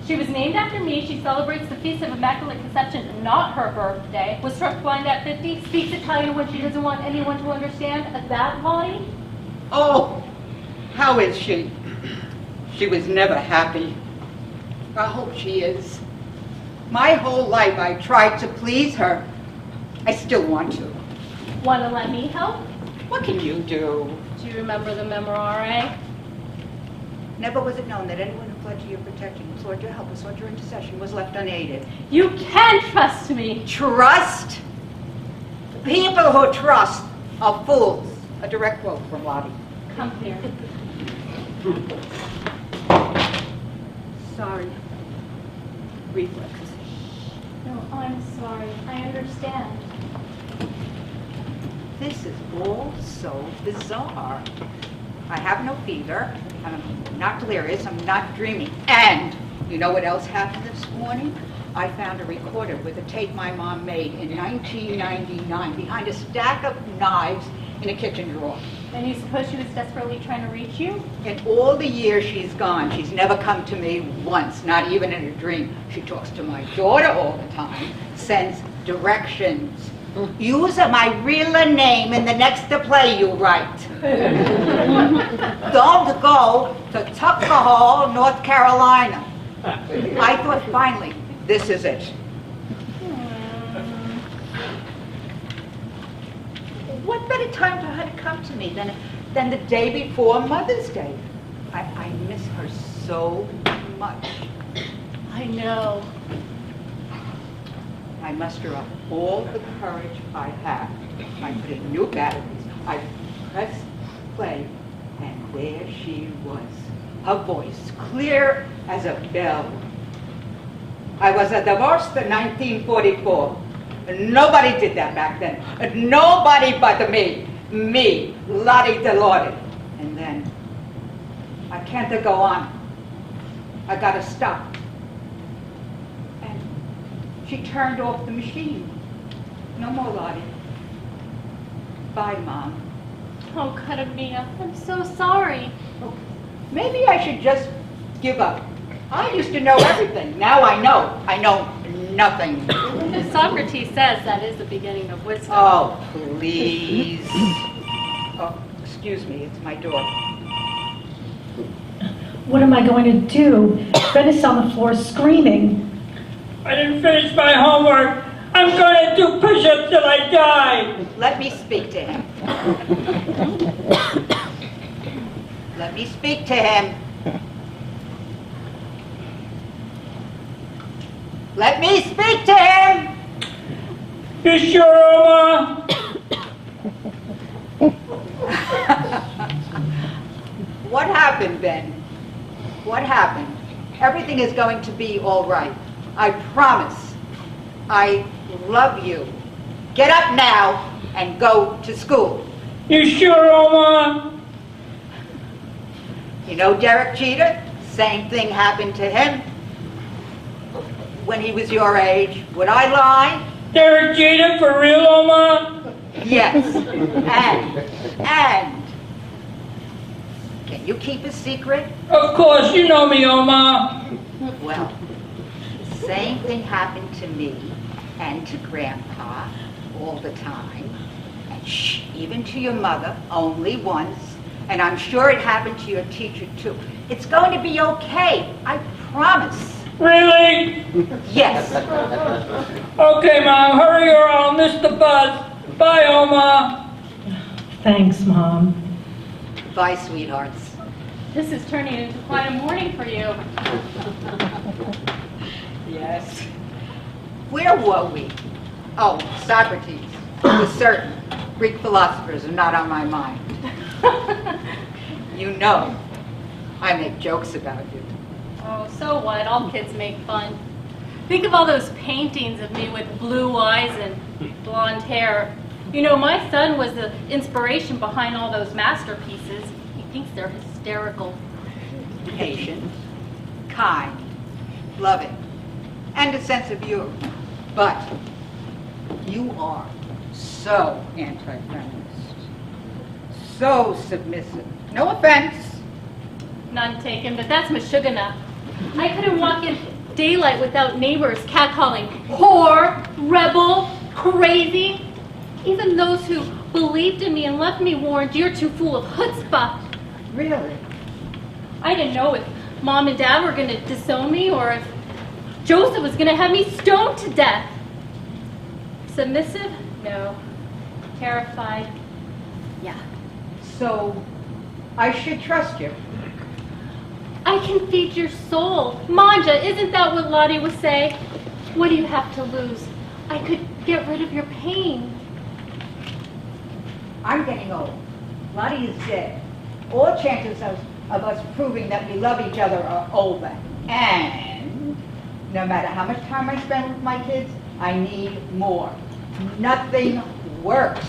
She was named after me. She celebrates the Feast of Immaculate Conception, not her birthday. Was struck blind at 50. Speaks Italian when she doesn't want anyone to understand. That Lottie? Oh, how is she? She was never happy. I hope she is. My whole life I tried to please her. I still want to. Want to let me help? What can you do? Do you remember the Memorare? Never was it known that anyone who fled to your protection, implored your help, or sought your intercession was left unaided. You can trust me. Trust? People who trust are fools. A direct quote from Lottie. Come here. Sorry. Reflex. No, I'm sorry. I understand. This is all so bizarre. I have no fever. I'm not delirious. I'm not dreaming. And you know what else happened this morning? I found a recorder with a tape my mom made in 1999 behind a stack of knives in a kitchen drawer. And you suppose she was desperately trying to reach you? In all the years she's gone, she's never come to me once, not even in a dream. She talks to my daughter all the time, sends directions. Use my real name in the next play you write. Don't go to Tuckahoe, North Carolina. I thought finally, this is it. What better time for her to come to me than the day before Mother's Day? I miss her so much. I know. I muster up all the courage I have. I put in new batteries. I pressed play, and there she was. Her voice clear as a bell. I was divorced in 1944. Nobody did that back then. Nobody but me. Me, Lottie Dolores. And then, I can't go on. I gotta stop. And she turned off the machine. No more Lottie. Bye, Mom. Oh, Caramia, I'm so sorry. Maybe I should just give up. I used to know everything. Now I know. I know nothing. Socrates says that is the beginning of wisdom. Oh, please. Oh, excuse me, it's my door. What am I going to do? Fred is on the floor screaming. I didn't finish my homework. I'm going to do push-ups till I die. Let me speak to him. Let me speak to him. Let me speak to him. You sure, Oma? What happened, Ben? What happened? Everything is going to be all right. I promise. I love you. get up now and go to school. You sure, Oma? You know Derek Jeter? Same thing happened to him when he was your age. Would I lie? Derek Jeter, for real, Oma? Yes. And can you keep a secret? Of course, you know me, Oma. Well, the same thing happened to me and to Grandpa all the time. And shh, even to your mother, only once. And I'm sure it happened to your teacher, too. It's going to be okay, I promise. Really? Yes. Okay, Mom, hurry or I'll miss the bus. Bye, Oma. Thanks, Mom. Bye, sweethearts. This is turning into quite a morning for you. Yes. Where were we? Oh, Socrates. It was certain. Greek philosophers are not on my mind. You know, I make jokes about you. Oh, so what? All kids make fun. Think of all those paintings of me with blue eyes and blonde hair. You know, my son was the inspiration behind all those masterpieces. He thinks they're hysterical. Patient, kind, loving, and a sense of humor. But you are so anti-feminist, so submissive. No offense. None taken, but that's Meshuggah. I couldn't walk in daylight without neighbors catcalling whore, rebel, crazy. Even those who believed in me and left me warned, you're too full of chutzpah. Really? I didn't know if Mom and Dad were going to disown me or if Joseph was going to have me stoned to death. Submissive? No. Terrified? Yeah. So, I should trust you. I can feed your soul. Manja, isn't that what Lottie would say? What do you have to lose? I could get rid of your pain. I'm getting old. Lottie is dead. All chances of us proving that we love each other are over. And no matter how much time I spend with my kids, I need more. Nothing works.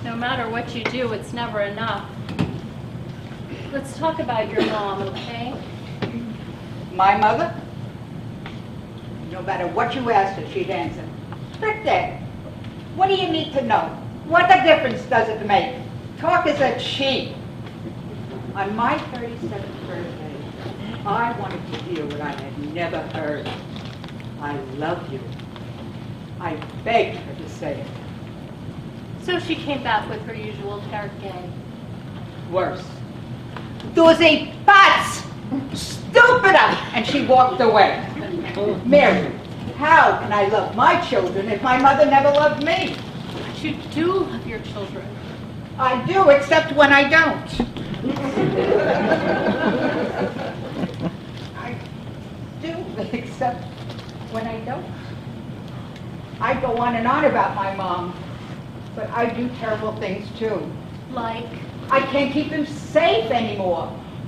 No matter what you do, it's never enough. Let's talk about your mom, okay? My mother? No matter what you asked her, she'd answer, "Frick that. What do you need to know? What the difference does it make? Talk is a cheat." On my 37th birthday, I wanted to hear what I had never heard. I love you. I begged her to say it. So she came back with her usual parquet. Worse. Doozy butts! Stupider! And she walked away. Mary, how can I love my children if my mother never loved me? But you do love your children. I do, except when I don't. I do, except when I don't. I go on and on about my mom, but I do terrible things too. Like? I can't keep him safe anymore.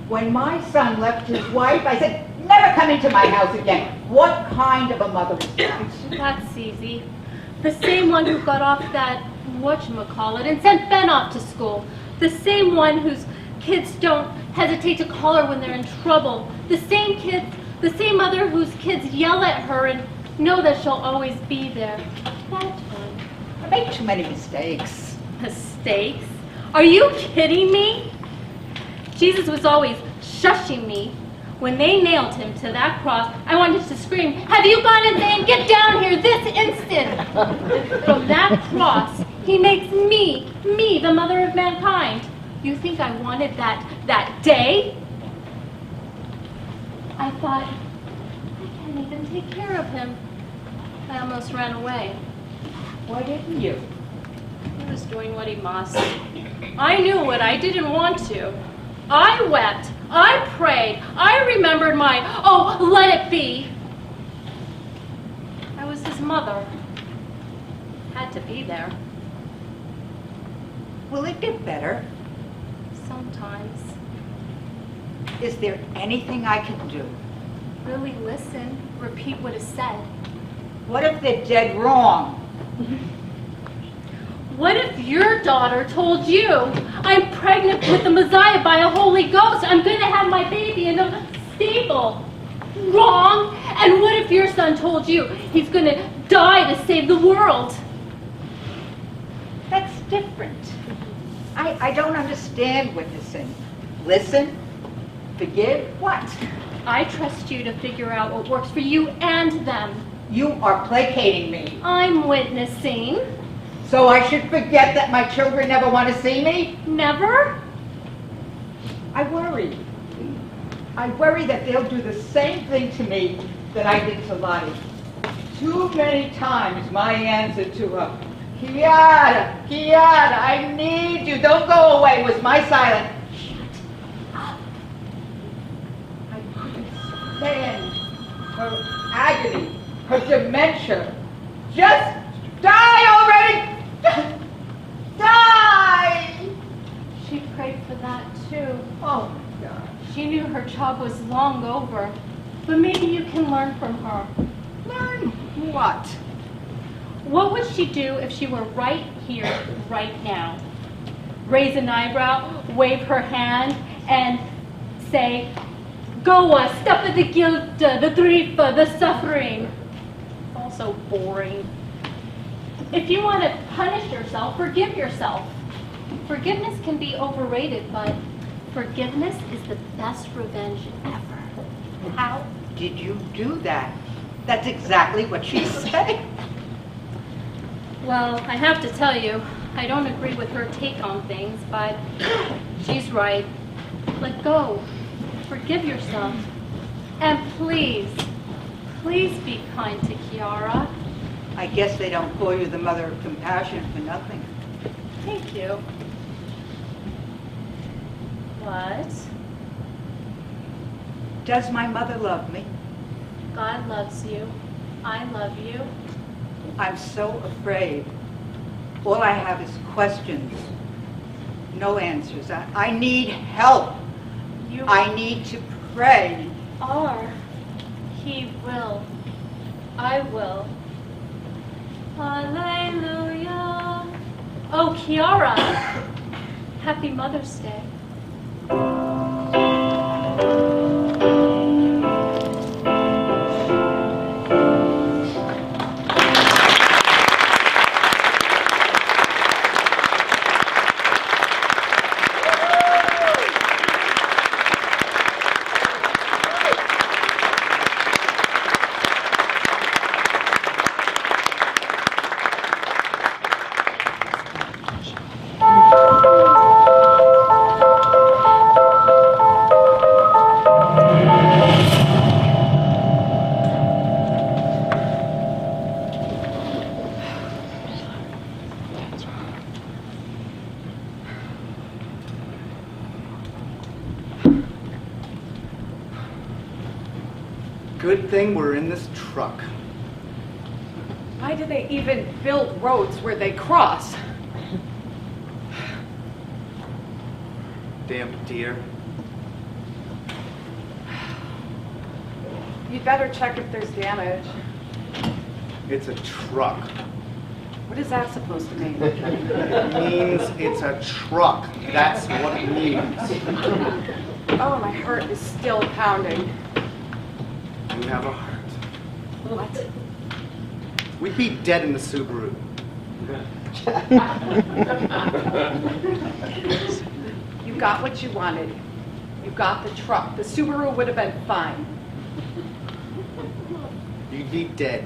When my son left his wife, I said, "Never come into my house again." What kind of a mother is that? That's easy. The same one who got off that whatchamacallit and sent Ben off to school. The same one whose kids don't hesitate to call her when they're in trouble. The same mother whose kids yell at her and know that she'll always be there. That one. I make too many mistakes. Mistakes? Are you kidding me? Jesus was always shushing me. When they nailed him to that cross, I wanted to scream, "Have you gone insane? Get down here this instant!" From that cross, he makes me, the mother of mankind. You think I wanted that day? I thought, I can't even take care of him. I almost ran away. Why didn't you? He was doing what he must. I knew what I didn't want to. I wept. I prayed. I remembered my, "Oh, let it be." I was his mother. Had to be there. Will it get better? Sometimes. Is there anything I can do? Really listen. Repeat what is said. What if they're dead wrong? What if your daughter told you, I'm pregnant with the Messiah by a Holy Ghost, I'm going to have my baby in a stable? Wrong. And what if your son told you he's going to die to save the world? That's different. I don't understand witnessing. Listen, forgive, what? I trust you to figure out what works for you and them. You are placating me. I'm witnessing. So I should forget that my children never want to see me? Never? I worry. I worry that they'll do the same thing to me that I did to Lottie. Too many times my answer to her, Kiara, Kiara, I need you, don't go away, was my silent, I couldn't stand her agony, her dementia. Just die already! Die! She prayed for that too. Oh my God. She knew her job was long over. But maybe you can learn from her. Learn what? What would she do if she were right here, right now? Raise an eyebrow, wave her hand, and say, Goa, stop the guilt, the tripa, the suffering. Also boring. If you want to punish yourself, forgive yourself. Forgiveness can be overrated, but forgiveness is the best revenge ever. How did you do that? That's exactly what she said. Well, I have to tell you, I don't agree with her take on things, but she's right. Let go. Forgive yourself. And please, please be kind to Kiara. I guess they don't call you the mother of compassion for nothing. Thank you. What? Does my mother love me? God loves you. I love you. I'm so afraid. All I have is questions, no answers. I need help. You I need to pray. are. He will. I will. Hallelujah. Oh, Kiara. Happy Mother's Day. Good thing we're in this truck. Why do they even build roads where they cross? Damn deer. You'd better check if there's damage. It's a truck. What is that supposed to mean? It means it's a truck. That's what it means. Oh, my heart is still pounding. You have a heart. What? We'd be dead in the Subaru. You got what you wanted. You got the truck. The Subaru would have been fine. You'd be dead.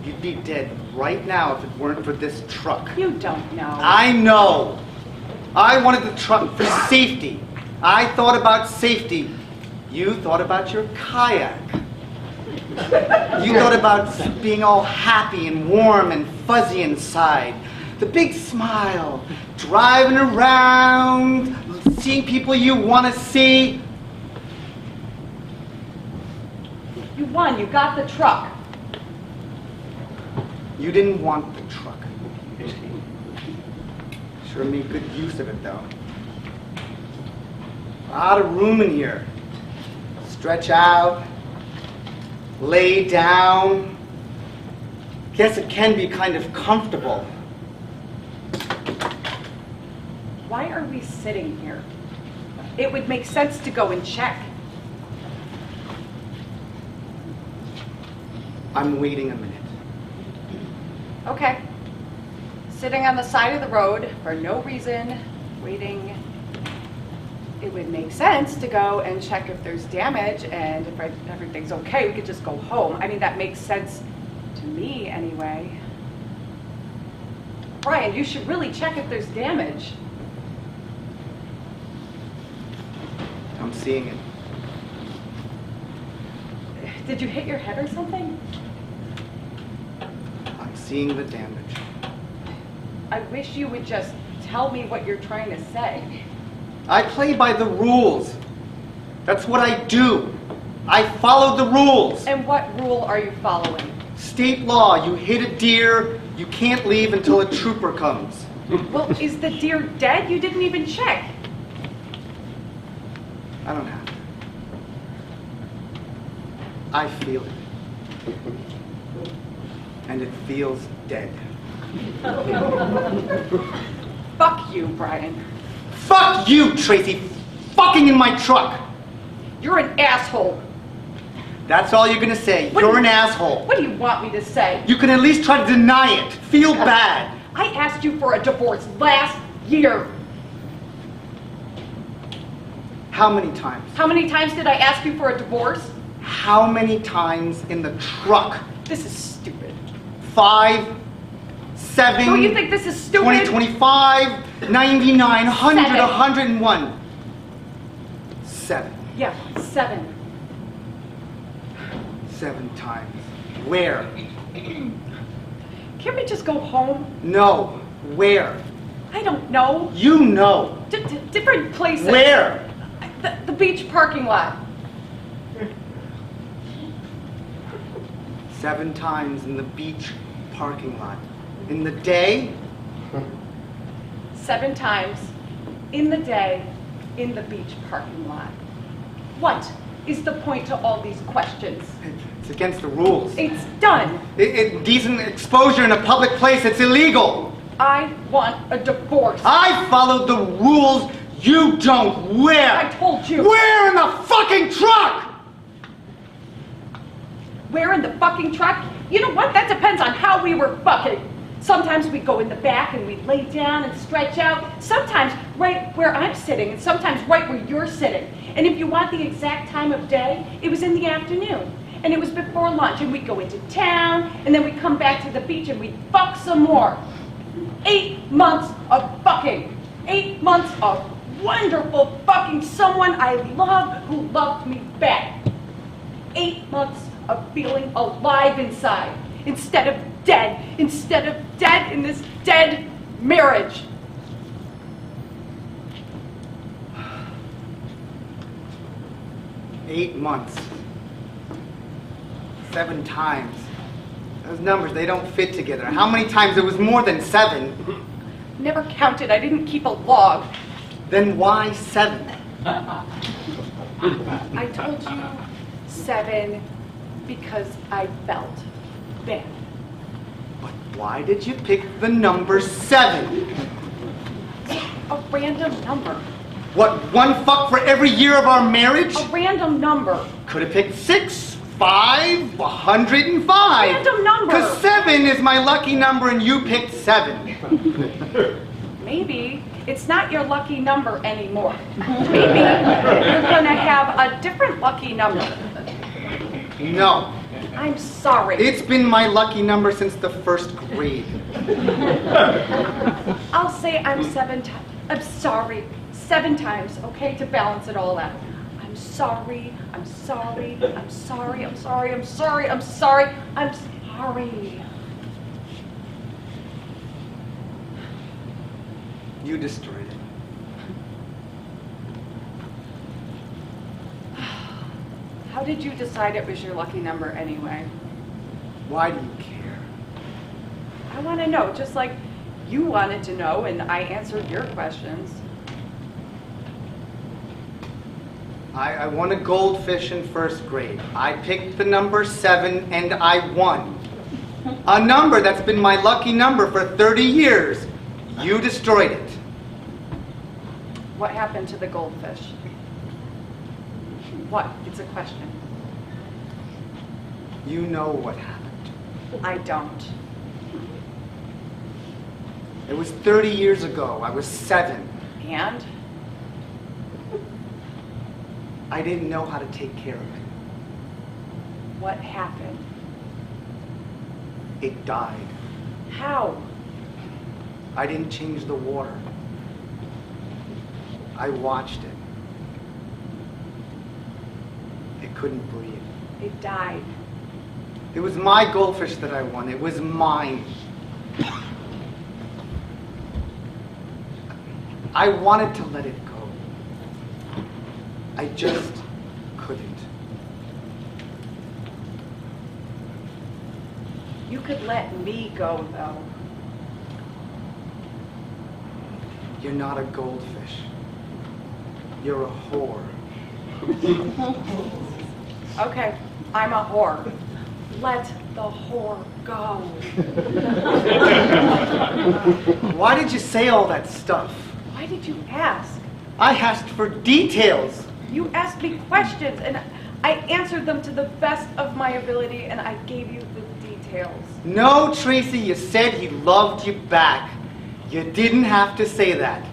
You'd be dead right now if it weren't for this truck. You don't know. I know. I wanted the truck for safety. I thought about safety. You thought about your kayak. You thought about being all happy and warm and fuzzy inside. The big smile, driving around, seeing people you want to see. You won. You got the truck. You didn't want the truck. Sure made good use of it, though. A lot of room in here. Stretch out, lay down. Guess it can be kind of comfortable. why are we sitting here? It would make sense to go and check. I'm waiting a minute. Okay. Sitting on the side of the road for no reason, waiting. It would make sense to go and check if there's damage, and if everything's okay, we could just go home. I mean, that makes sense to me anyway. Brian, you should really check if there's damage. I'm seeing it. Did you hit your head or something? I'm seeing the damage. I wish you would just tell me what you're trying to say. I play by the rules. That's what I do. I follow the rules. And what rule are you following? State law, you hit a deer, you can't leave until a trooper comes. Well, is the deer dead? You didn't even check. I don't have to. I feel it. And it feels dead. Fuck you, Brian. Fuck you, Tracy! Fucking in my truck! You're an asshole. That's all you're gonna say. You're an asshole. What do you want me to say? You can at least try to deny it. Feel bad. I asked you for a divorce last year. How many times? How many times did I ask you for a divorce? How many times in the truck? This is stupid. 5, 7, Don't you think this is stupid? 20, 25, 99, 100, 7. 101. 7. Yeah, 7. 7 times. Where? Can't we just go home? No. Where? I don't know. You know. Different places. Where? The beach parking lot. 7 times in the beach parking lot. In the day? 7 times in the day in the beach parking lot. What is the point to all these questions? It's against the rules. It's done. Decent exposure in a public place, it's illegal. I want a divorce. I followed the rules. You don't. Where? I told you. Where in the fucking truck? Where in the fucking truck? You know what? That depends on how we were fucking. Sometimes we go in the back and we lay down and stretch out. Sometimes right where I'm sitting, and sometimes right where you're sitting. And if you want the exact time of day, it was in the afternoon. And it was before lunch, and we'd go into town, and then we'd come back to the beach and we'd fuck some more. 8 months of fucking. 8 months of wonderful fucking someone I loved who loved me back. 8 months of feeling alive inside instead of dead in this dead marriage. $8 months. 7 times. Those numbers, they don't fit together. How many times? It was more than 7. Never counted. I didn't keep a log. Then why 7? I told you 7 because I felt bad. But why did you pick the number 7? A random number. What, 1 fuck for every year of our marriage? A random number. Could have picked 6, 5, 105. Random number. Because 7 is my lucky number and you picked 7. Maybe it's not your lucky number anymore. Maybe you're gonna have a different lucky number. No. I'm sorry. It's been my lucky number since the 1st grade. I'll say I'm 7 times. I'm sorry. 7 times, okay, to balance it all out. I'm sorry. I'm sorry. I'm sorry. I'm sorry. I'm sorry. I'm sorry. I'm sorry. You destroyed it. How did you decide it was your lucky number anyway? Why do you care? I want to know, just like you wanted to know and I answered your questions. I won a goldfish in 1st grade. I picked the number 7 and I won. A number that's been my lucky number for 30 years. You destroyed it. What happened to the goldfish? What? It's a question. You know what happened. I don't. It was 30 years ago. I was 7. And? I didn't know how to take care of it. What happened? It died. How? I didn't change the water. I watched it. It couldn't breathe. It died. It was my goldfish that I won. It was mine. I wanted to let it go. I just couldn't. You could let me go, though. You're not a goldfish. You're a whore. Okay, I'm a whore. Let the whore go. Why did you say all that stuff? Why did you ask? I asked for details. You asked me questions, and I answered them to the best of my ability, and I gave you the details. No, Tracy, you said he loved you back. You didn't have to say that.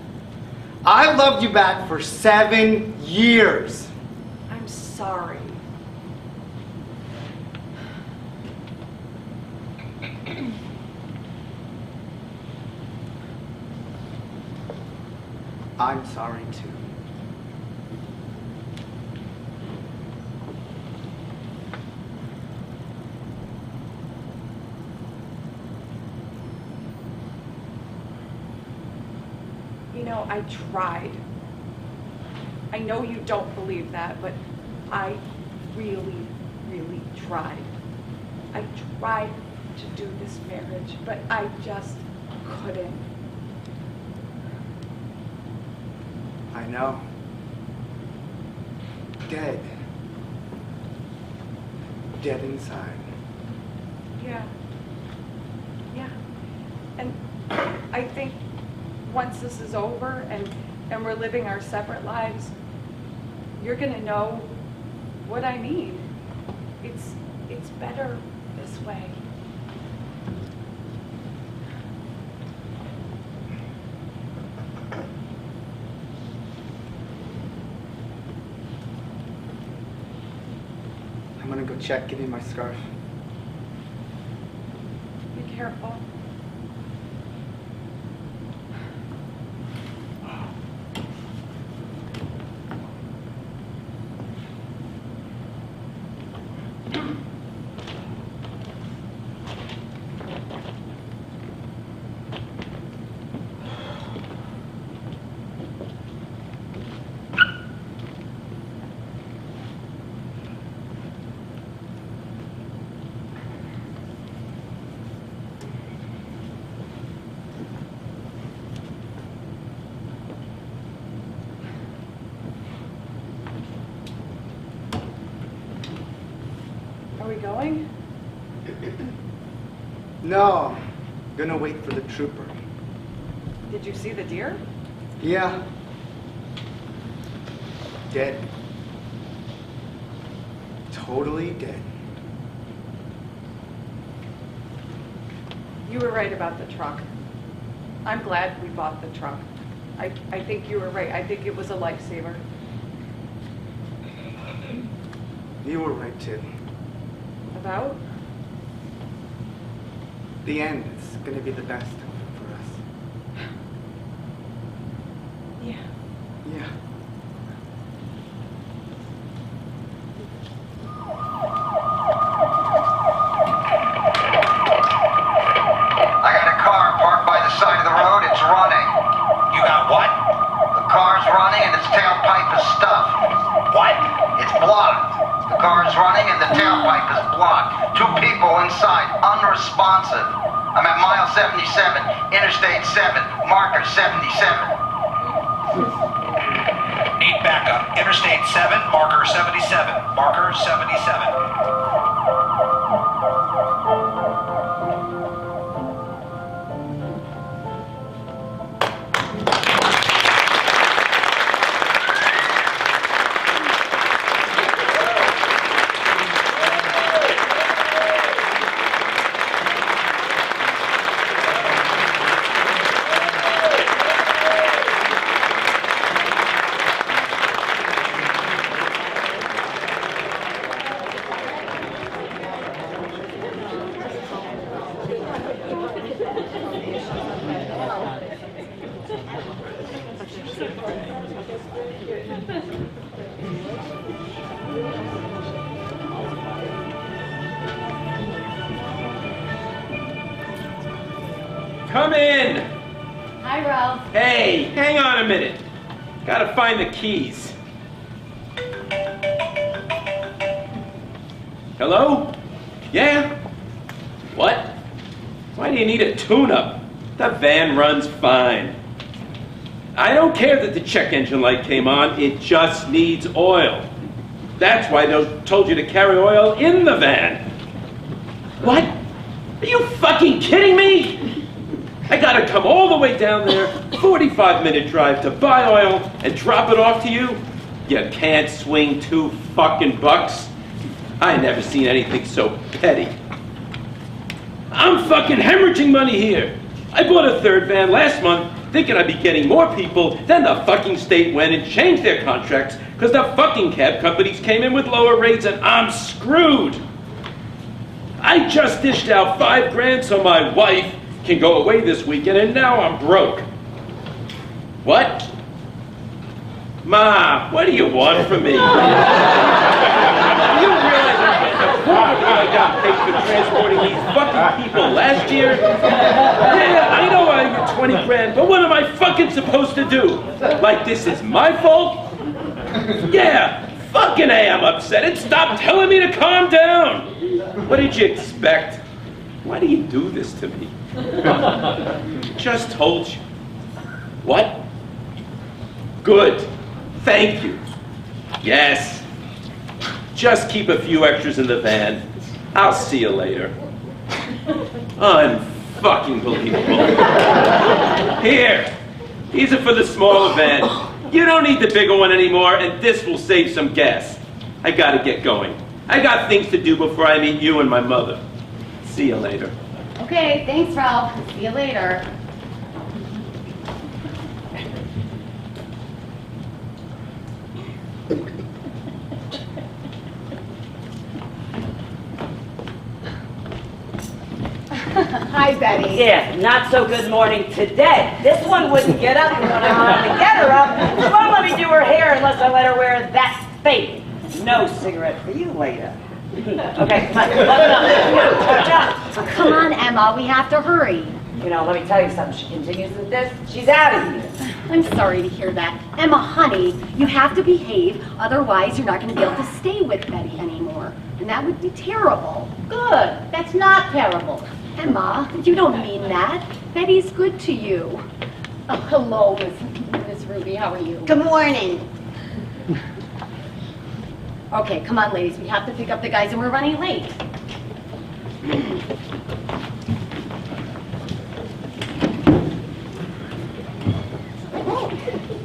I loved you back for 7 years. I'm sorry. I'm sorry too. You know, I tried. I know you don't believe that, but I really, really tried. I tried to do this marriage, but I just couldn't. I know. Dead. Dead inside. Yeah. Yeah. And I think once this is over and we're living our separate lives, you're gonna know what I mean. It's better this way. I'm gonna go check. Give me my scarf. Be careful. Are we going? No. Gonna wait for the trooper. Did you see the deer? Yeah. Dead. Totally dead. You were right about the truck. I'm glad we bought the truck. I think you were right. I think it was a lifesaver. You were right too. About? The end is gonna be the best for us. Yeah. Yeah. I got a car parked by the side of the road. It's running. You got what? The car's running and its tailpipe is stuffed. What? It's blocked. The car's running and the tailpipe is blocked. 2 people inside, unresponsive. I'm at mile 77, Interstate 7, marker 77. Need backup. Interstate 7, marker 77. Marker 77. Come in. Hi, Ralph. Hey, hang on a minute. Gotta find the keys. Hello? Yeah? What? Why do you need a tune-up? The van runs fine. I don't care that the check engine light came on, it just needs oil. That's why they told you to carry oil in the van. What? Are you fucking kidding me? I gotta come all the way down there, 45-minute drive to buy oil and drop it off to you? You can't swing $2 fucking bucks. I never seen anything so petty. I'm fucking hemorrhaging money here. I bought a third van last month thinking I'd be getting more people, then the fucking state went and changed their contracts because the fucking cab companies came in with lower rates and I'm screwed. I just dished out $5 grand so my wife can go away this weekend and now I'm broke. What? Ma, what do you want from me? Do you realize I got paid for transporting these fucking people last year? Yeah, I know I get 20 grand, but what am I fucking supposed to do? Like this is my fault? Yeah, fucking A, I'm upset and stop telling me to calm down. What did you expect? Why do you do this to me? Just told you. What? Good. Thank you. Yes. Just keep a few extras in the van. I'll see you later. Unfucking believable. Here. These are for the smaller van. You don't need the bigger one anymore, and this will save some gas. I gotta get going. I got things to do before I meet you and my mother. See you later. Okay, thanks, Ralph. See you later. Hi, Betty. Yeah, not so good morning today. This one wouldn't get up, and when I wanted to get her up, she won't let me do her hair unless I let her wear that fade. No cigarette for you later. Okay, come on. Come on, Emma, we have to hurry. You know, let me tell you something. She continues with this, she's out of here. I'm sorry to hear that. Emma, honey, you have to behave, otherwise you're not going to be able to stay with Betty anymore. And that would be terrible. Good. That's not terrible. Emma, you don't mean that. Betty's good to you. Oh, hello, Miss Ruby. How are you? Good morning. Okay, come on, ladies. We have to pick up the guys, and we're running late.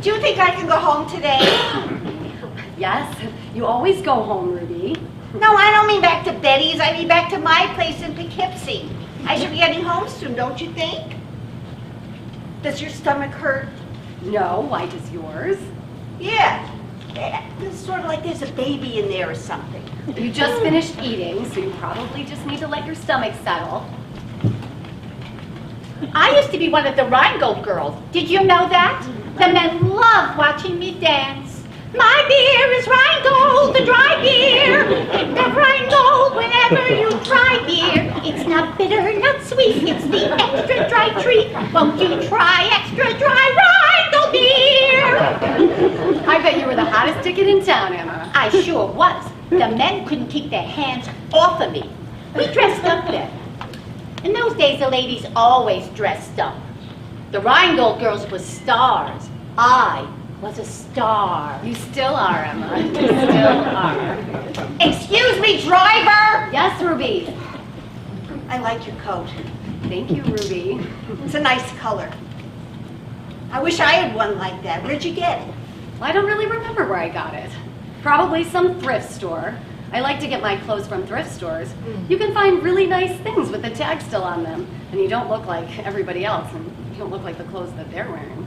Do you think I can go home today? Yes, you always go home, Ruby. No, I don't mean back to Betty's. I mean back to my place in Poughkeepsie. I should be getting home soon, don't you think? Does your stomach hurt? No, why does yours? Yeah. It's sort of like there's a baby in there or something. You just finished eating, so you probably just need to let your stomach settle. I used to be one of the Rhinebeck girls. Did you know that? The men love watching me dance. My beer is Rhinegold, the dry beer. The Rhinegold whenever you try beer. It's not bitter, not sweet, it's the extra dry treat. Won't you try extra dry Rhinegold beer? I bet you were the hottest ticket in town, Emma. I sure was. The men couldn't keep their hands off of me. We dressed up then. In those days, the ladies always dressed up. The Rhinegold girls were stars. I was a star. You still are, Emma. You still are. Excuse me, driver! Yes, Ruby. I like your coat. Thank you, Ruby. It's a nice color. I wish I had one like that. Where'd you get it? I don't really remember where I got it. Probably some thrift store. I like to get my clothes from thrift stores. You can find really nice things with the tag still on them, and you don't look like everybody else, and you don't look like the clothes that they're wearing.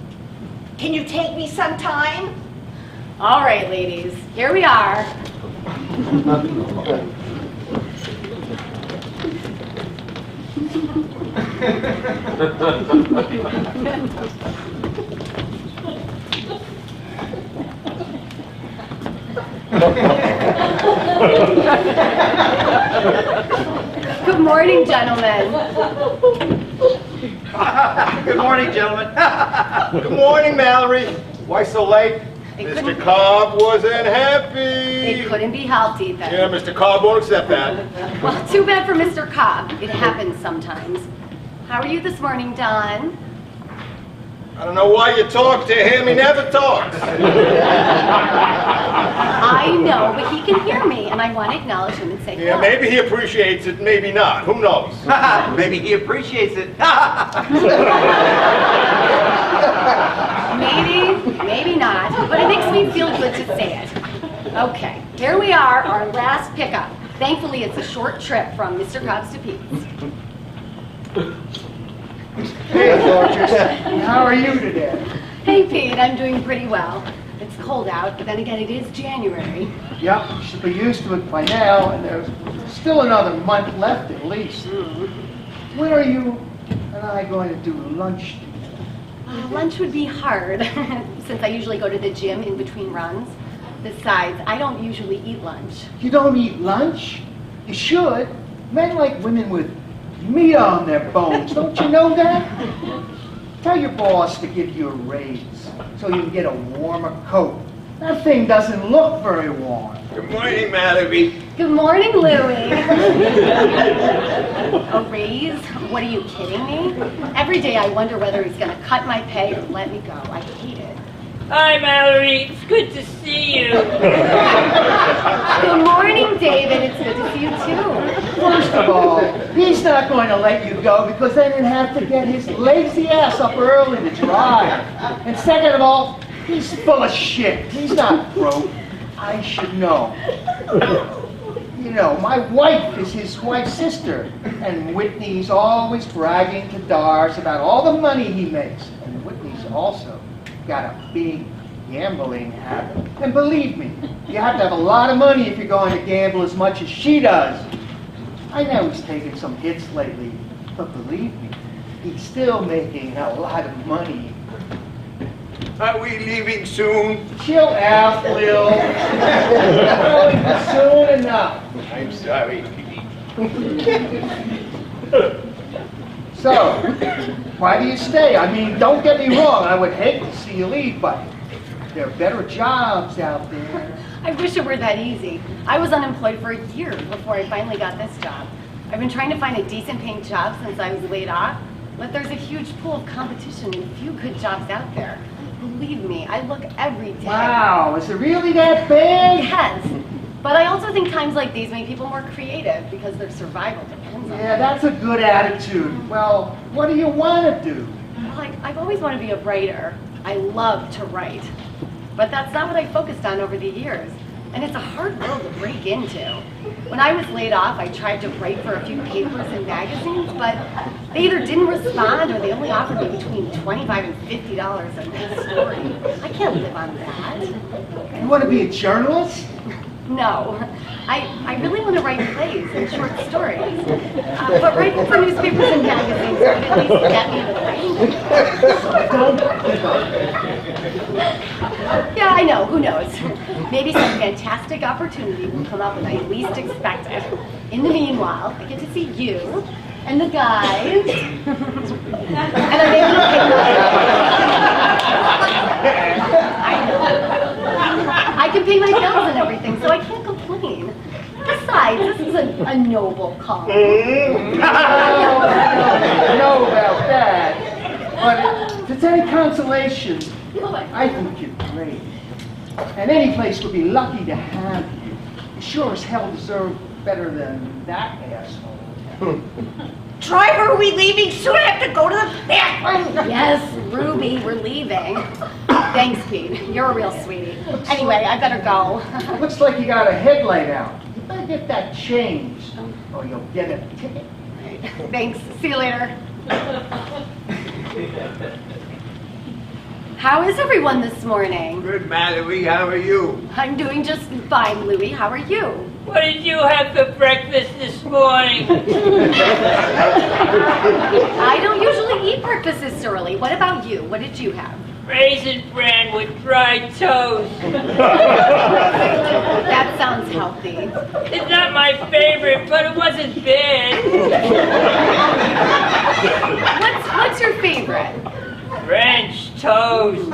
Can you take me sometime? All right, ladies, here we are. Good morning, gentlemen. Good morning, gentlemen. Good morning, Mallory. Why so late? Mr. Cobb wasn't happy. It couldn't be helped, Ethan. Yeah, Mr. Cobb won't accept that. Well, too bad for Mr. Cobb. It happens sometimes. How are you this morning, Don? I don't know why you talk to him. He never talks. I know, but he can hear me, and I want to acknowledge him and say Yeah, hello. maybe he appreciates it, maybe not. Who knows? Maybe he appreciates it. Maybe not, but it makes me feel good to say it. Okay, here we are, our last pickup. Thankfully, it's a short trip from Mr. Cobb's to Pete's. Hey, gorgeous. How are you today? Hey, Pete, I'm doing pretty well. It's cold out, but then again, it is January. Yep, you should be used to it by now, and there's still another month left at least. When are you and I going to do lunch together? Lunch would be hard, since I usually go to the gym in between runs. Besides, I don't usually eat lunch. You don't eat lunch? You should. Men like women with meat on their bones. Don't you know that? Tell your boss to give you a raise so you can get a warmer coat. That thing doesn't look very warm. Good morning, Mallory. Good morning, Louie. A raise? What are you kidding me? Every day I wonder whether he's going to cut my pay or let me go. I hate it. Hi, Mallory. It's good to see you. Good morning, David. It's good to see you, too. First of all, he's not going to let you go because then he'd have to get his lazy ass up early to drive. And second of all, he's full of shit. He's not broke. I should know. You know, my wife is his wife's sister, and Whitney's always bragging to Dars about all the money he makes. And Whitney's also got a big gambling habit. And believe me, you have to have a lot of money if you're going to gamble as much as she does. I know he's taken some hits lately, but believe me, he's still making a lot of money. Are we leaving soon? Chill out, Lil. Soon enough. I'm sorry, So, why do you stay? I mean, don't get me wrong, I would hate to see you leave, but there are better jobs out there. I wish it were that easy. I was unemployed for a year before I finally got this job. I've been trying to find a decent paying job since I was laid off, but there's a huge pool of competition and few good jobs out there. Believe me, I look every day. Wow, is it really that bad? Yes, but I also think times like these make people more creative because their survival depends on Yeah, it. that's a good attitude. Well, what do you want to do? Well, I've always wanted to be a writer. I love to write. But that's not what I focused on over the years. And it's a hard world to break into. When I was laid off, I tried to write for a few papers and magazines, but they either didn't respond or they only offered me between $25 and $50 a nice story. I can't live on that. You want to be a journalist? No. I really want to write plays and short stories. But writing for newspapers and magazines would at least get me into the writing. Yeah, I know. Who knows? Maybe some fantastic opportunity will come up when I least expect it. In the meanwhile, I get to see you and the guys. And I'm able to pick I know. I can pay my bills and everything, so I can't complain. Besides, this is a noble cause. I know about that. But if it's any consolation, I think you're great. And any place would be lucky to have you. You sure as hell deserve better than that asshole. Driver, are we leaving soon? I have to go to the bathroom. Yes, Ruby, we're leaving. Thanks, Pete. You're a real sweetie. Anyway, I better go. Looks like you got a headlight out. You better get that changed, or you'll get a ticket. Thanks. See you later. How is everyone this morning? Good, Mallory. How are you? I'm doing just fine, Louie. How are you? What did you have for breakfast this morning? I don't usually eat breakfast this early. What about you? What did you have? Raisin bran with fried toast. That sounds healthy. It's not my favorite, but it wasn't bad. What's your favorite? French toast.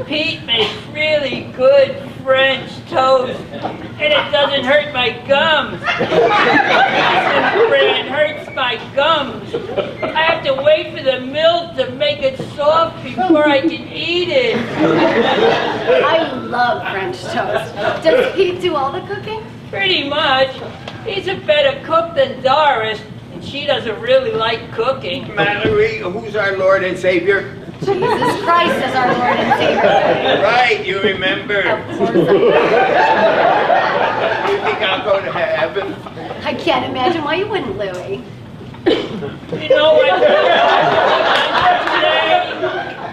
Pete makes really good French toast, and it doesn't hurt my gums. Raisin bran hurts my gums. I have to wait for the milk to make it soft before I can eat it. I love French toast. Does Pete do all the cooking? Pretty much. He's a better cook than Doris, and she doesn't really like cooking. Mallory, who's our Lord and Savior? Jesus Christ is our Lord and Savior. Right, you remember. Of course I do. You think I'll go to heaven? I can't imagine why you wouldn't, Louie. You know what?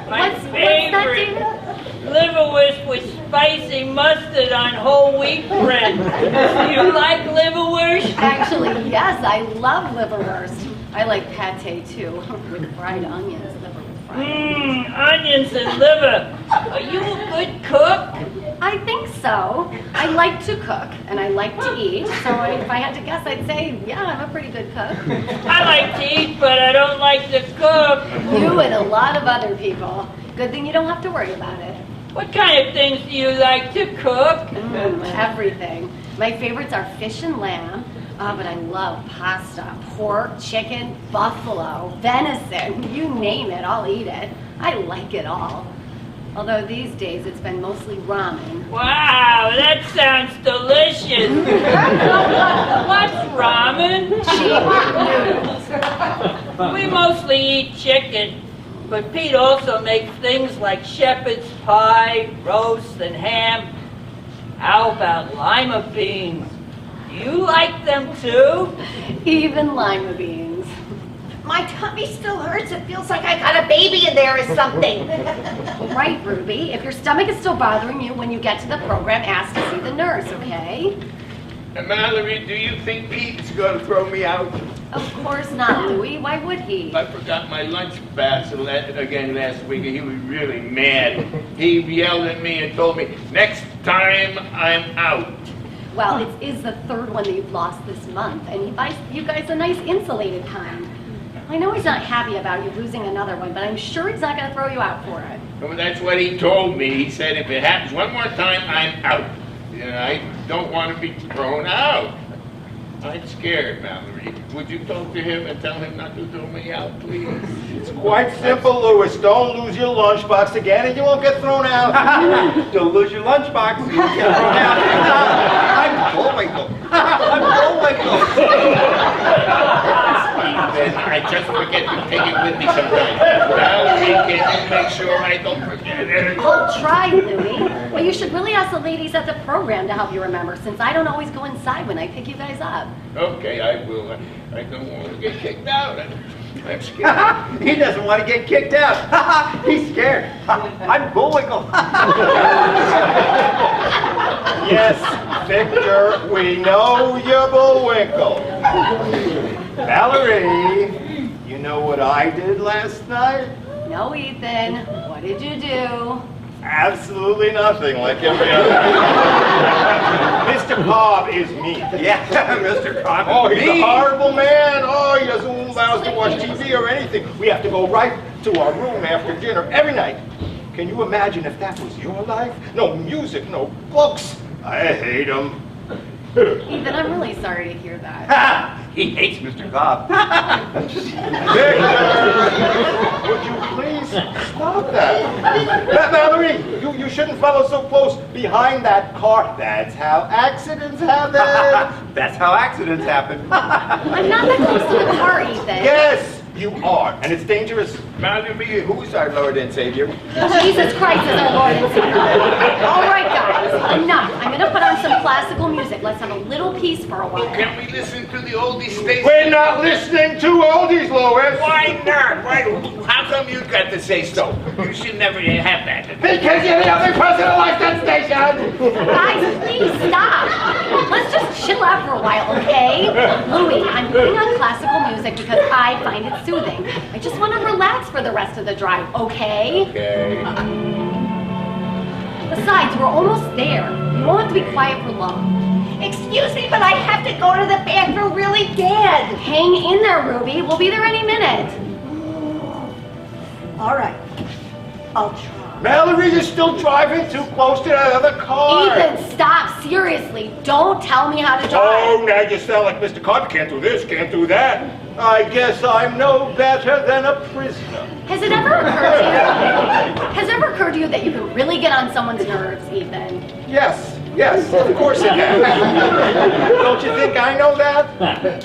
My favorite liverwurst with spicy mustard on whole wheat bread. Do you like liverwurst? Actually, yes, I love liverwurst. I like pate too, with fried onions. Onions and liver. Are you a good cook? I think so. I like to cook, and I like to eat. So if I had to guess, I'd say, yeah, I'm a pretty good cook. I like to eat, but I don't like to cook. You and a lot of other people. Good thing you don't have to worry about it. What kind of things do you like to cook? Everything. My favorites are fish and lamb. Oh, but I love pasta, pork, chicken, buffalo, venison. You name it, I'll eat it. I like it all. Although these days it's been mostly ramen. Wow, that sounds delicious. What's ramen? Cheap noodles. We mostly eat chicken, but Pete also makes things like shepherd's pie, roast, and ham. How about lima beans? You like them too? Even lima beans. My tummy still hurts. It feels like I got a baby in there or something. Right, Ruby. If your stomach is still bothering you when you get to the program, ask to see the nurse, okay? And Mallory, do you think Pete's going to throw me out? Of course not, Louie. Why would he? I forgot my lunch basket again last week, and he was really mad. He yelled at me and told me, next time I'm out. Well, it is the third one that you've lost this month, and he buys you guys a nice insulated kind. I know he's not happy about you losing another one, but I'm sure he's not going to throw you out for it. Well, that's what he told me. He said, if it happens one more time, I'm out. And I don't want to be thrown out. I'm scared, Mallory. Would you talk to him and tell him not to throw me out, please? It's quite simple, Louis. Don't lose your lunchbox again and you won't get thrown out. Don't lose your lunchbox. You won't get thrown out. I'm Bullwinkle. I'm Bullwinkle. Then I just forget to take it with me sometimes. Mallory, can you make sure I don't forget it? I'll try, Louie. But you should really ask the ladies at the program to help you remember, since I don't always go inside when I pick you guys up. Okay, I will. I don't want to get kicked out. I'm scared. He doesn't want to get kicked out. He's scared. I'm Bullwinkle. Yes, Victor, we know you're Bullwinkle. Valerie, you know what I did last night? No, Ethan. What did you do? Absolutely nothing, like every other. Mr. Cobb is me. Yeah, Mr. Cobb. Oh, he's a horrible man. Oh, he doesn't allow us to watch TV or anything. We have to go right to our room after dinner every night. Can you imagine if that was your life? No music, no books. I hate him. Ethan, I'm really sorry to hear that. He hates Mr. Cobb. Victor, would you please stop that? Valerie, you shouldn't follow so close behind that car. That's how accidents happen. That's how accidents happen. I'm not that close to the car, Ethan. Yes, you are, and it's dangerous. Valerie, who's our Lord and Savior? Jesus Christ is our Lord and Savior. All right, guys, enough. I'm going to put on some classical music. Let's have a little peace for a while. Can we listen to the oldies station? We're not listening to oldies, Lois. Why not? How come you got to say so? You should never have that. Because you're the only person who likes that station. Guys, please stop. Let's just chill out for a while, okay? Louie, I'm putting on classical music because I find it soothing. I just want to relax for the rest of the drive, okay? Okay. Besides, we're almost there. You won't have to be quiet for long. Excuse me, but I have to go to the bathroom really bad. Hang in there, Ruby. We'll be there any minute. All right, I'll try. Mallory, you're still driving too close to that other car. Ethan, stop. Seriously. Don't tell me how to drive. Oh, now you sound like Mr. Cobb. Can't do this, can't do that. I guess I'm no better than a prisoner. Has it ever occurred to you? Has it ever occurred to you that you can really get on someone's nerves, Ethan? Yes, of course it has. Don't you think I know that?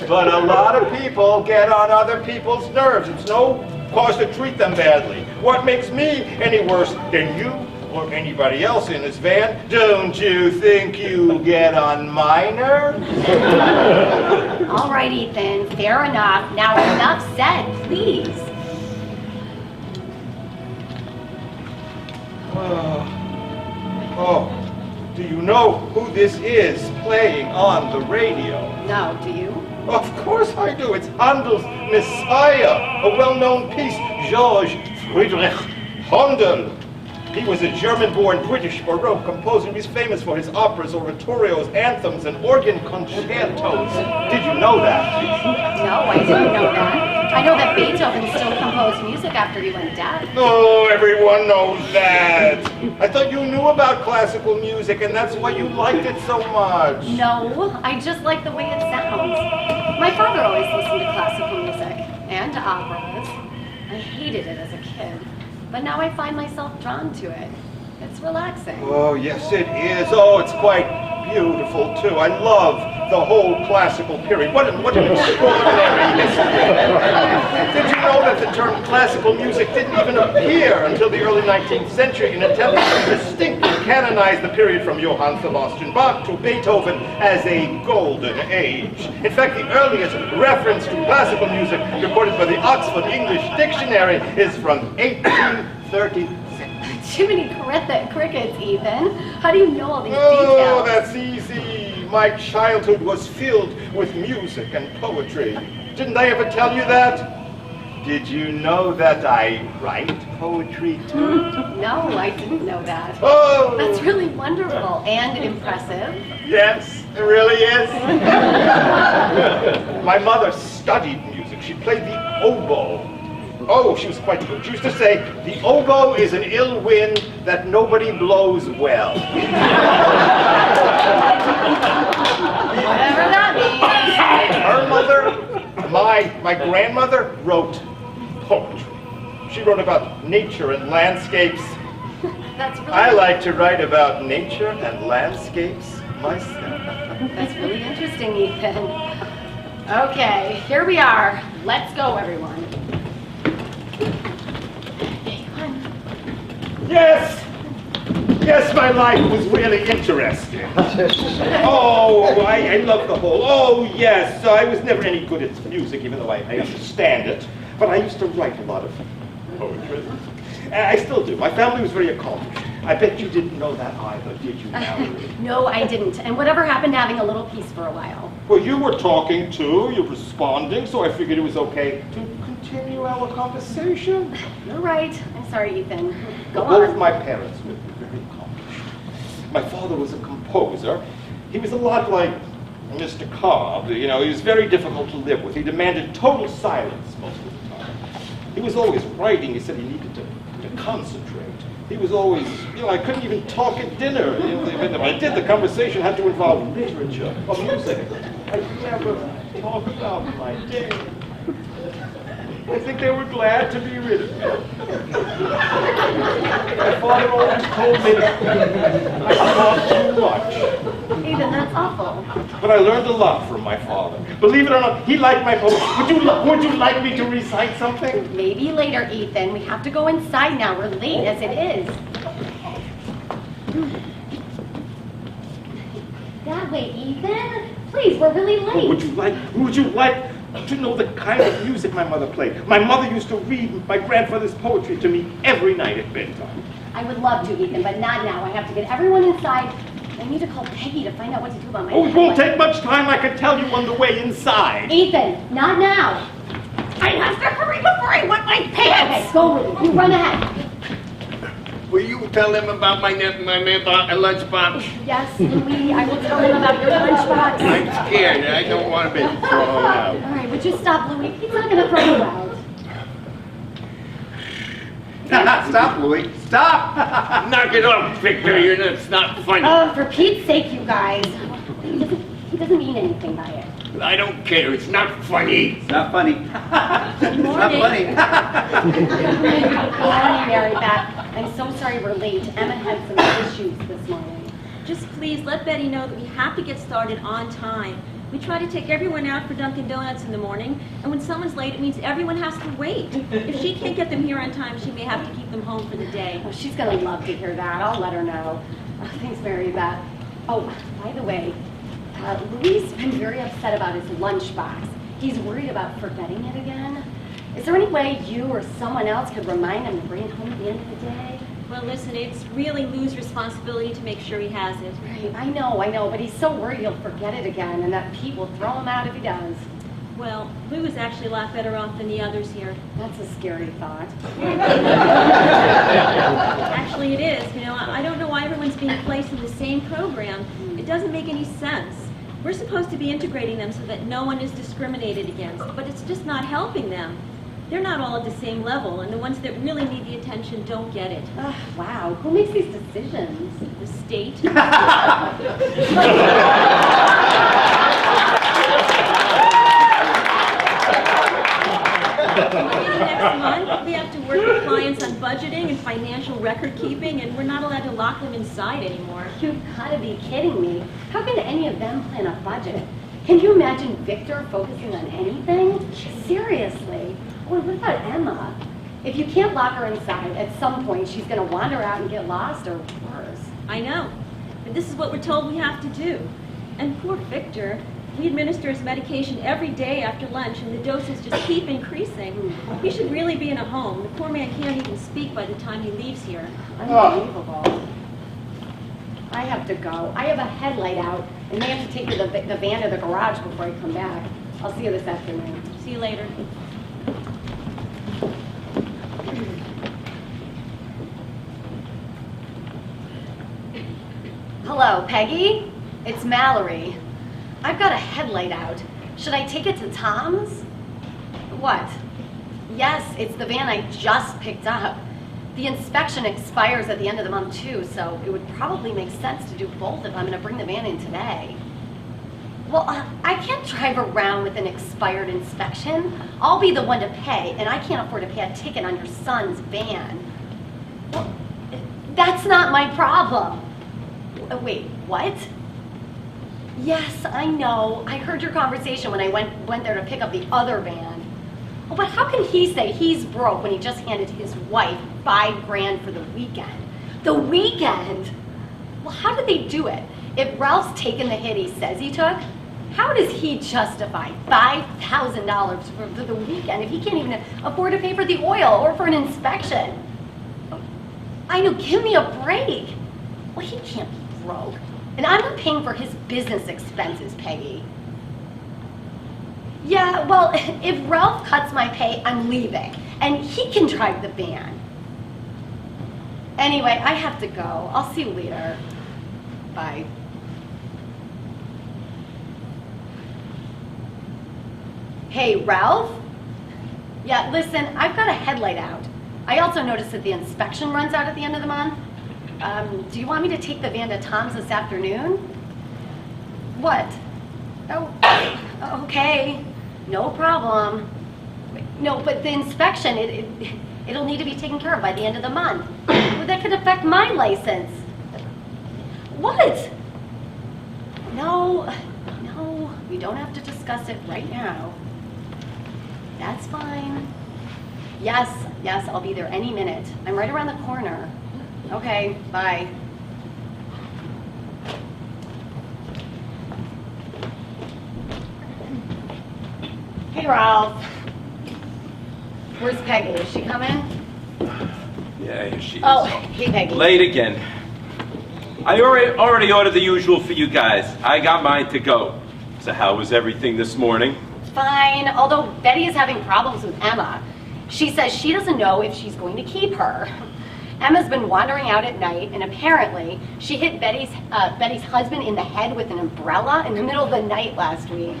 But a lot of people get on other people's nerves. It's no cause to treat them badly. What makes me any worse than you or anybody else in this van? Don't you think you get on my nerves? All right, Ethan. Fair enough. Now enough said, please. Oh, do you know who this is playing on the radio? No, do you? Of course I do. It's Handel's Messiah, a well-known piece, George Friedrich Handel. He was a German-born British Baroque composer. He's famous for his operas, oratorios, anthems, and organ concertos. Did you know that? No, I didn't know that. I know that Beethoven still composed music after he went dead. Oh, everyone knows that. I thought you knew about classical music, and that's why you liked it so much. No, I just like the way it sounds. My father always listened to classical music and to operas. I hated it as a kid, but now I find myself drawn to it. It's relaxing. Oh, yes, it is. Oh, it's quite beautiful, too. I love the whole classical period. What an extraordinary history. Did you know that the term classical music didn't even appear until the early 19th century in an attempt to distinctly canonize the period from Johann Sebastian Bach to Beethoven as a golden age? In fact, the earliest reference to classical music recorded by the Oxford English Dictionary is from 1836. Jiminy crickets, Ethan. How do you know all these Oh, details? that's easy. My childhood was filled with music and poetry. Didn't I ever tell you that? Did you know that I write poetry too? No, I didn't know that. Oh! That's really wonderful and impressive. Yes, it really is. My mother studied music. She played the oboe. Oh, she was quite good. She used to say, the oboe is an ill wind that nobody blows well. Whatever that means. Her mother, my grandmother, wrote poetry. She wrote about nature and landscapes. That's really I like to write about nature and landscapes myself. That's really interesting, Ethan. Okay, here we are. Let's go, everyone. Yes, my life was really interesting. Oh, I love the whole, oh yes, I was never any good at music, even though I understand it. But I used to write a lot of poetry. I still do. My family was very accomplished. I bet you didn't know that either, did you, Mallory? No, I didn't. And whatever happened to having a little peace for a while? Well, you were talking too, you were responding, so I figured it was okay to continue our conversation. You're right. I'm sorry, Ethan. Go Both on. my parents were very accomplished. My father was a composer. He was a lot like Mr. Cobb. You know, he was very difficult to live with. He demanded total silence most of the time. He was always writing. He said he needed to concentrate. He was always, you know, I couldn't even talk at dinner. You know, if I did, the conversation had to involve literature or music. I never talk about my day. I think they were glad to be rid of me. My father always told me I talk too much. Ethan, that's awful. But I learned a lot from my father. Believe it or not, he liked my poetry. Would you like me to recite something? Maybe later, Ethan. We have to go inside now. We're late as it is. That way, Ethan. Please, we're really late. Would you like to know the kind of music my mother played? My mother used to read my grandfather's poetry to me every night at bedtime. I would love to, Ethan, but not now. I have to get everyone inside. I need to call Peggy to find out what to do about my Oh, it won't take much time. I can tell you on the way inside. Ethan, not now. I have to hurry before I wet my pants! Okay, go with it. You run ahead. Will you tell them about my lunchbox? Yes, Louis, I will tell him about your lunchbox. I'm scared. I don't want to be thrown out. All right, would you stop, Louis? He's not going to throw you out. Stop, Louis. Stop! Knock it off, Victor. It's not funny. Oh, for Pete's sake, you guys. He doesn't mean anything by it. I don't care. It's not funny. It's not funny. It's not funny. Good morning, Mary Beth. I'm so sorry we're late. Emma had some issues this morning. Just please let Betty know that we have to get started on time. We try to take everyone out for Dunkin' Donuts in the morning, and when someone's late, it means everyone has to wait. If she can't get them here on time, she may have to keep them home for the day. Oh, she's going to love to hear that. I'll let her know. Oh, thanks, Mary Beth. Oh, by the way, Louis been very upset about his lunchbox. He's worried about forgetting it again. Is there any way you or someone else could remind him to bring it home at the end of the day? Well, listen, it's really Lou's responsibility to make sure he has it. Right, I know, but he's so worried he'll forget it again and that Pete will throw him out if he does. Well, Lou is actually a lot better off than the others here. That's a scary thought. Actually, it is. You know, I don't know why everyone's being placed in the same program. It doesn't make any sense. We're supposed to be integrating them so that no one is discriminated against, but it's just not helping them. They're not all at the same level, and the ones that really need the attention don't get it. Wow, who makes these decisions? The state. Next month, we have to work with clients on budgeting and financial record keeping, and we're not allowed to lock them inside anymore. You've got to be kidding me. How can any of them plan a budget? Can you imagine Victor focusing on anything? Seriously. Or what about Emma? If you can't lock her inside, at some point she's going to wander out and get lost or worse. I know. But this is what we're told we have to do. And poor Victor, we administer his medication every day after lunch, and the doses just keep increasing. He should really be in a home. The poor man can't even speak by the time he leaves here. Unbelievable. I have to go. I have a headlight out, and they have to take the van to the garage before I come back. I'll see you this afternoon. See you later. Hello, Peggy? It's Mallory. I've got a headlight out. Should I take it to Tom's? What? Yes, it's the van I just picked up. The inspection expires at the end of the month too, so it would probably make sense to do both if I'm going to bring the van in today. Well, I can't drive around with an expired inspection. I'll be the one to pay, and I can't afford to pay a ticket on your son's van. Well, that's not my problem. Wait, what? Yes, I know. I heard your conversation when I went there to pick up the other van. Oh, but how can he say he's broke when he just handed his wife $5 grand for the weekend? The weekend? Well, how did they do it? If Ralph's taken the hit he says he took, how does he justify $5,000 for the weekend if he can't even afford to pay for the oil or for an inspection? I know, give me a break. Well, he can't be broke. And I'm not paying for his business expenses, Peggy. Yeah, well, if Ralph cuts my pay, I'm leaving. And he can drive the van. Anyway, I have to go. I'll see you later. Bye. Hey, Ralph? Yeah, listen, I've got a headlight out. I also noticed that the inspection runs out at the end of the month. Do you want me to take the van to Tom's this afternoon? What? Oh, okay. No problem. No, but the inspection, it'll need to be taken care of by the end of the month. Well, that could affect my license. What? No, we don't have to discuss it right now. That's fine. Yes, I'll be there any minute. I'm right around the corner. Okay, bye. Hey, Ralph. Where's Peggy? Is she coming? Yeah, here she is. Oh, hey, Peggy. Late again. I already ordered the usual for you guys. I got mine to go. So how was everything this morning? fine, although Betty is having problems with Emma. She says she doesn't know if she's going to keep her. Emma's been wandering out at night, and apparently she hit Betty's husband in the head with an umbrella in the middle of the night last week.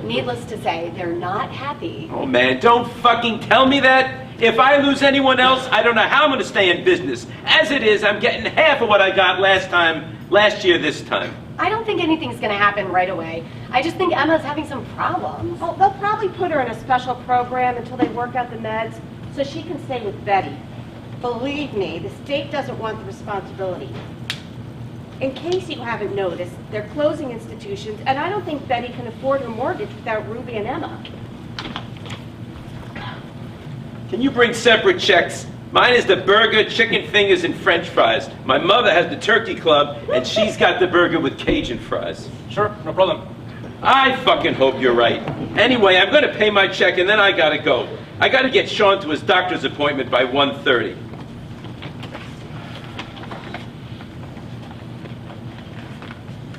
Needless to say, they're not happy. Oh man, don't fucking tell me that. If I lose anyone else, I don't know how I'm gonna stay in business. As it is, I'm getting half of what I got last year this time. I don't think anything's gonna happen right away. I just think Emma's having some problems. Oh, they'll probably put her in a special program until they work out the meds so she can stay with Betty. Believe me, the state doesn't want the responsibility. In case you haven't noticed, they're closing institutions, and I don't think Betty can afford her mortgage without Ruby and Emma. Can you bring separate checks? Mine is the burger, chicken fingers, and french fries. My mother has the turkey club, and she's got the burger with Cajun fries. Sure, no problem. I fucking hope you're right. Anyway, I'm gonna pay my check, and then I gotta go. I gotta get Sean to his doctor's appointment by 1:30.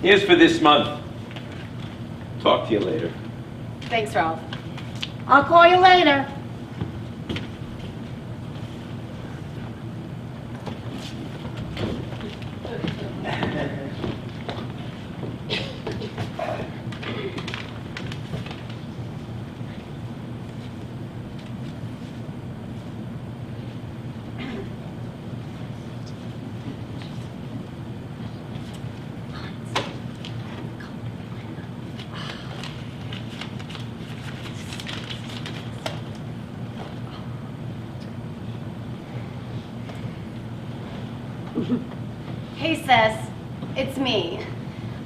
Here's for this month. Talk to you later. Thanks, Ralph. I'll call you later. Hey sis, it's me.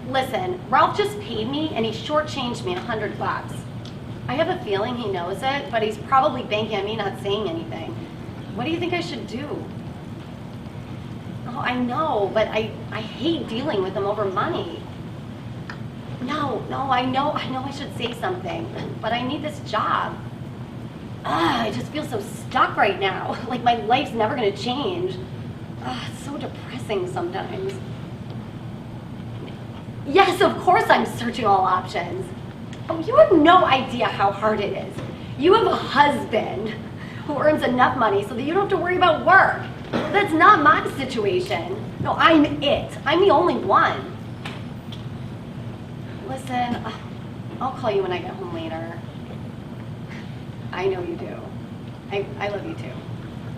Listen, Ralph just paid me and he shortchanged me $100. I have a feeling he knows it, but he's probably banking on me not saying anything. What do you think I should do? Oh, I know, but I hate dealing with him over money. No, I know I should say something, but I need this job. I just feel so stuck right now, like my life's never gonna change. It's so depressing sometimes. Yes, of course I'm searching all options. Oh, you have no idea how hard it is. You have a husband who earns enough money so that you don't have to worry about work. That's not my situation. No, I'm it. I'm the only one. Listen, I'll call you when I get home later. I know you do. I love you too.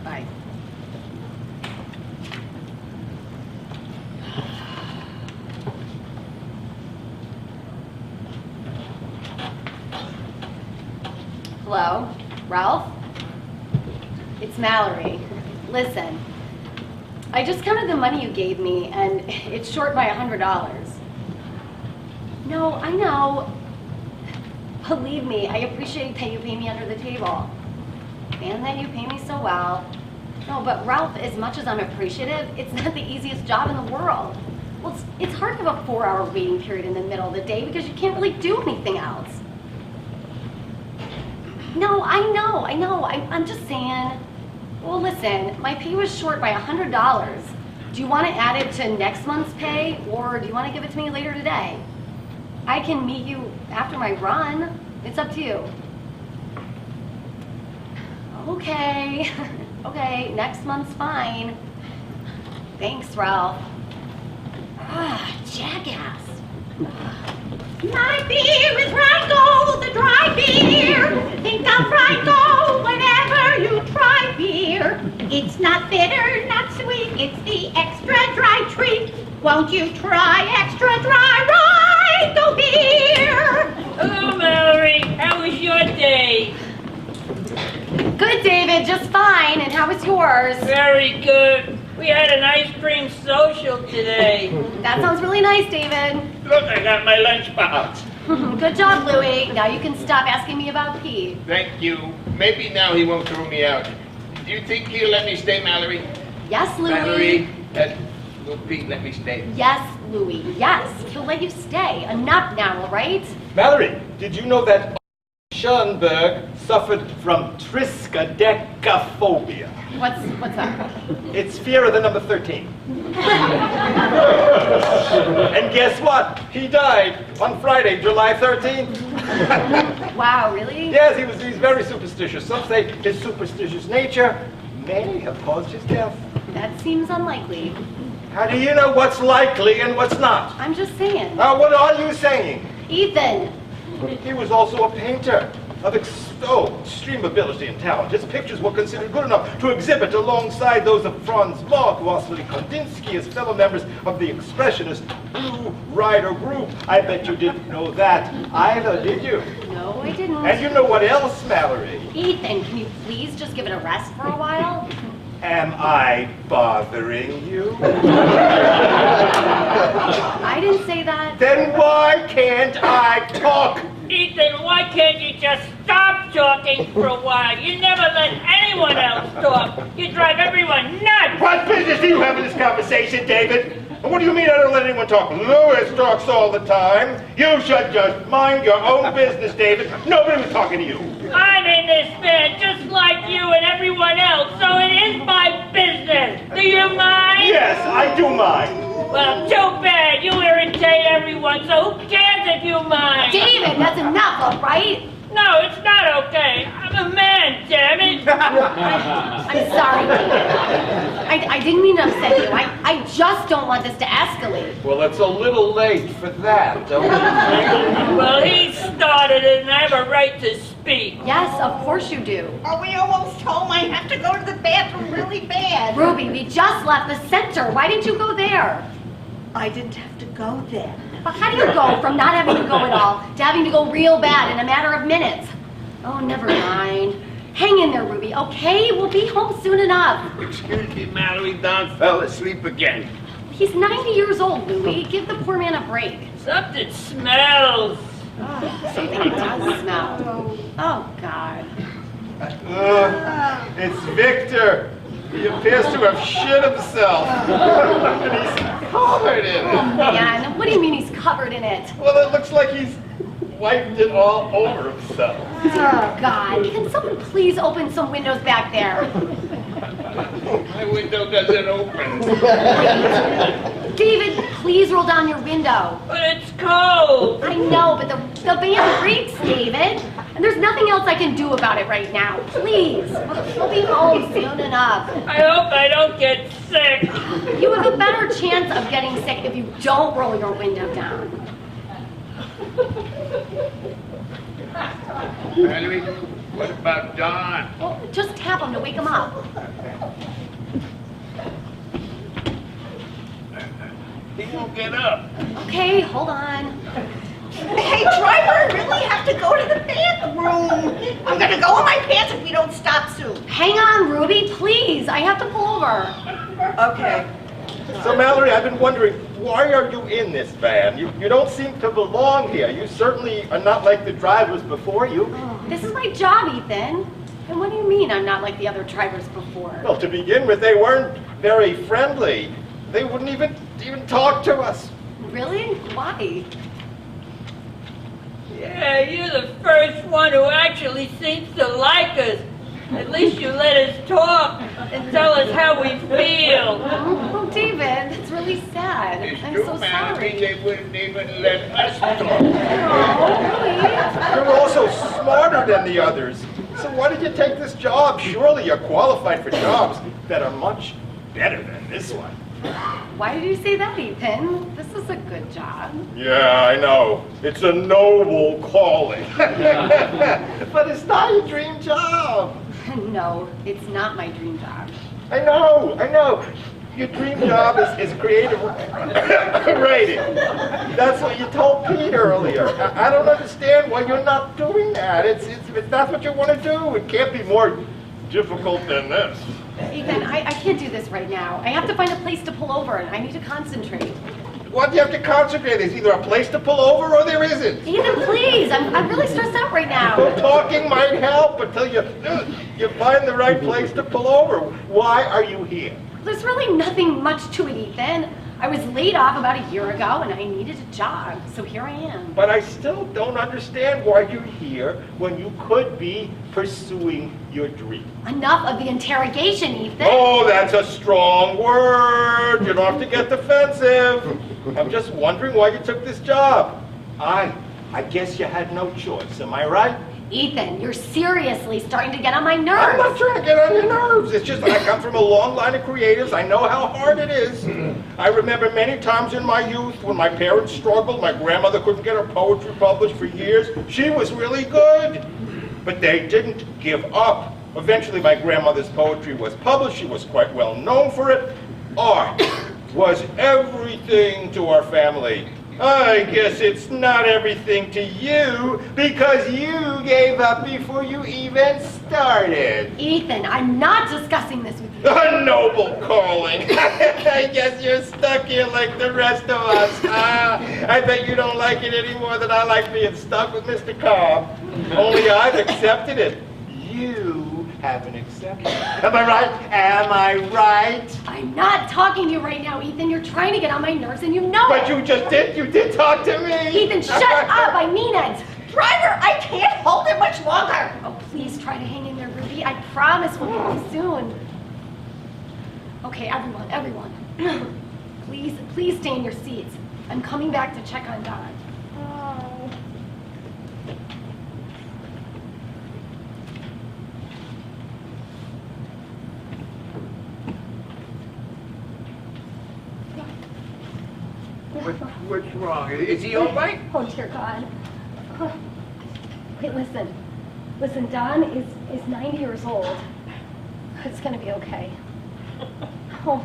Bye. Hello, Ralph? It's Mallory. Listen, I just counted the money you gave me and it's short by $100. No, I know. Believe me, I appreciate that you pay me under the table and that you pay me so well. No, but Ralph, as much as I'm appreciative, it's not the easiest job in the world. Well, it's hard to have a 4-hour waiting period in the middle of the day because you can't really do anything else. No, I know. I'm just saying, well, listen, my pay was short by $100. Do you want to add it to next month's pay, or do you want to give it to me later today? I can meet you after my run. It's up to you. Okay. Okay, next month's fine. Thanks, Ralph. Jackass. My beer is Rheingold, the dry beer. Think of Rheingold whenever you try beer. It's not bitter, not sweet, it's the extra dry treat. Won't you try extra dry Rheingold beer? Hello, Mallory. How was your day? Good, David, just fine. And how was yours? Very good. We had an ice cream social today. That sounds really nice, David. Look, I got my lunchbox. Good job, Louie. Now you can stop asking me about Pete. Thank you. Maybe now he won't throw me out. Do you think he'll let me stay, Mallory? Yes, Louie. Mallory, will Pete let me stay? Yes, Louie. Yes. He'll let you stay. Enough now, all right? Mallory, did you know that Schoenberg suffered from triskaidekaphobia? What's that? It's fear of the number 13. And guess what? He died on Friday, July 13th. Wow, really? Yes, he's very superstitious. Some say his superstitious nature may have caused his death. That seems unlikely. How do you know what's likely and what's not? I'm just saying. What are you saying? Ethan! He was also a painter of extreme ability and talent. His pictures were considered good enough to exhibit alongside those of Franz Bock, Wassily Kandinsky, as fellow members of the Expressionist Blue Rider group. I bet you didn't know that either, did you? No, I didn't. And you know what else, Mallory? Ethan, can you please just give it a rest for a while? Am I bothering you? I didn't say that. Then why can't I talk? Ethan, why can't you just stop talking for a while? You never let anyone else talk. You drive everyone nuts. What business do you have in this conversation, David? And what do you mean I don't let anyone talk? Louis talks all the time. You should just mind your own business, David. Nobody was talking to you. I'm in this man just like you and everyone else, so it is my business. Do you mind? Yes, I do mind. Well, too bad. You irritate everyone, so who cares if you mind? David, that's enough, all right? No, it's not okay. I'm a man, damn it. I'm sorry, David. I didn't mean to upset you. I just don't want this to escalate. Well, it's a little late for that, don't you think? Well, he started it, and I have a right to speak. Yes, of course you do. Are we almost home? I have to go to the bathroom really bad. Ruby, we just left the center. Why didn't you go there? I didn't have to go there. But how do you go from not having to go at all to having to go real bad in a matter of minutes? Oh, never mind. Hang in there, Ruby, okay? We'll be home soon enough. Excuse me, Mallory, Don fell asleep again. He's 90 years old, Louie. Give the poor man a break. Something smells. Something does smell. Oh, God. It's Victor. He appears to have shit himself. And he's covered in it. Oh, man. What do you mean he's covered in it? Well, it looks like he's wiped it all over himself. Oh, God. Can someone please open some windows back there? My window doesn't open. David, please roll down your window. But it's cold. I know, but the van reeks, David. And there's nothing else I can do about it right now. Please. We'll be home soon enough. I hope I don't get sick. You have a better chance of getting sick if you don't roll your window down. Mallory, what about Don? Well, just tap him to wake him up. He won't get up. Okay, hold on. Hey, driver, I really have to go to the bathroom. I'm gonna go in my pants if we don't stop soon. Hang on, Ruby, please. I have to pull over. Okay. So, Mallory, I've been wondering, why are you in this van? You don't seem to belong here. You certainly are not like the drivers before you. Oh, this is my job, Ethan. And what do you mean I'm not like the other drivers before? Well, to begin with, they weren't very friendly. They wouldn't even talk to us. Really? Why? Yeah, you're the first one who actually seems to like us. At least you let us talk and tell us how we feel. Oh, David, that's really sad. I'm so sorry. They wouldn't even let us talk. You're also smarter than the others. So why did you take this job? Surely you're qualified for jobs that are much better than this one. Why did you say that, Ethan? This is a good job. Yeah, I know. It's a noble calling. But it's not your dream job. No, it's not my dream job. I know. Your dream job is creative writing. That's what you told Pete earlier. I don't understand why you're not doing that. If that's what you want to do, it can't be more difficult than this. Ethan, I can't do this right now. I have to find a place to pull over, and I need to concentrate. What do you have to concentrate? There's either a place to pull over or there isn't. Ethan, please! I'm really stressed out right now. Well, talking might help until you find the right place to pull over. Why are you here? There's really nothing much to it, Ethan. I was laid off about a year ago, and I needed a job, so here I am. But I still don't understand why you're here when you could be pursuing your dream. Enough of the interrogation, Ethan. Oh, that's a strong word. You don't have to get defensive. I'm just wondering why you took this job. I I guess you had no choice, am I right? Ethan, you're seriously starting to get on my nerves. I'm not trying to get on your nerves. It's just that I come from a long line of creatives. I know how hard it is. I remember many times in my youth when my parents struggled. My grandmother couldn't get her poetry published for years. She was really good. But they didn't give up. Eventually, my grandmother's poetry was published. She was quite well known for it. Art was everything to our family. I guess it's not everything to you because you gave up before you even started. Ethan, I'm not discussing this with you. A noble calling. I guess you're stuck here like the rest of us. I bet you don't like it any more than I like being stuck with Mr. Cobb. Only I've accepted it. You haven't accepted it. Am I right? Am I right? I'm not talking to you right now, Ethan. You're trying to get on my nerves and you know But it. you just did. You did talk to me. Ethan, shut up. I mean it. Driver, I can't hold it much longer. Oh, please try to hang in there, Ruby. I promise we'll be home soon. Okay, everyone. Please stay in your seats. I'm coming back to check on Don. Oh. What's wrong? Is he all right? Oh, dear God. Wait, listen. Listen, Don is 90 years old. It's gonna be okay. Oh,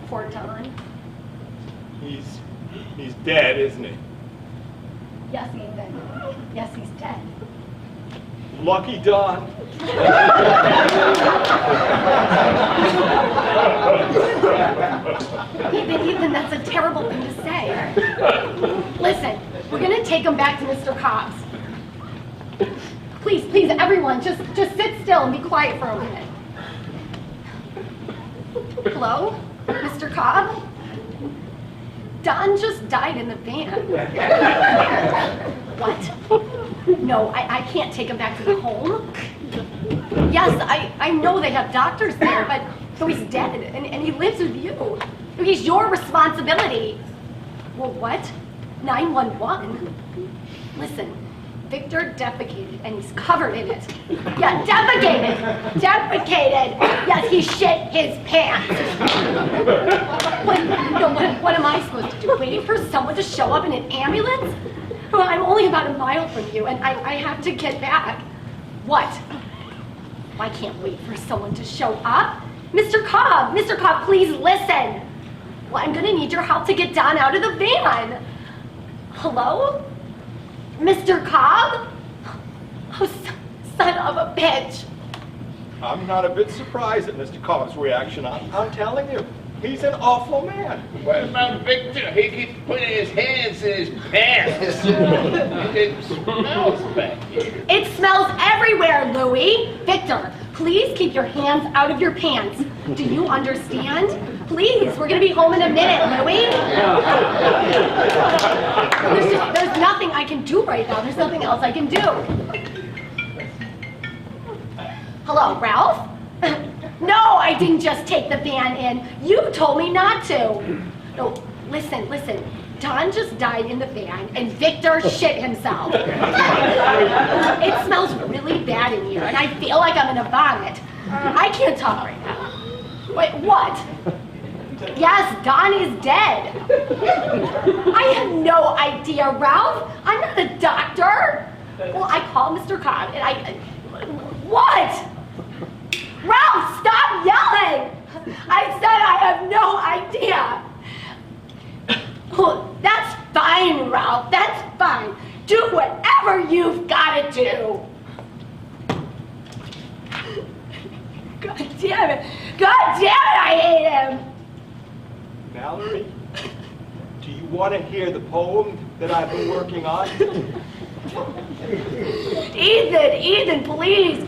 poor Don. He's dead, isn't he? Yes, Ethan. Yes, he's dead. Lucky Don. Ethan, that's a terrible thing to say. Listen, we're gonna take him back to Mr. Cobb's. Please, everyone, just sit still and be quiet for a minute. Hello, Mr. Cobb? Don just died in the van. What? No, I can't take him back to the home. Yes, I know they have doctors there, but so he's dead, and he lives with you. He's your responsibility. Well, what? 911? Listen, Victor defecated, and he's covered in it. Yeah, defecated! Defecated! Yes, he shit his pants. What am I supposed to do? Waiting for someone to show up in an ambulance? Well, I'm only about a mile from you, and I have to get back. What? I can't wait for someone to show up. Mr. Cobb, please listen. Well, I'm gonna need your help to get Don out of the van. Hello? Mr. Cobb? Oh, son of a bitch. I'm not a bit surprised at Mr. Cobb's reaction. I'm telling you, he's an awful man. What about Victor? He keeps putting his hands in his pants. It smells back here. It smells everywhere, Louie. Victor, please keep your hands out of your pants. Do you understand? Please, we're gonna be home in a minute, Louie. There's nothing I can do right now. There's nothing else I can do. Hello, Ralph? No, I didn't just take the van in. You told me not to. No, listen. Don just died in the van, and Victor shit himself. It smells really bad in here, and I feel like I'm gonna vomit. I can't talk right now. Wait, what? Yes, Don is dead. I have no idea, Ralph. I'm not a doctor. Well, I called Mr. Cobb, and what? Ralph, stop yelling! I said I have no idea. Oh, that's fine, Ralph. That's fine. Do whatever you've got to do. God damn it, I hate him. Mallory, do you want to hear the poem that I've been working on? Ethan, please,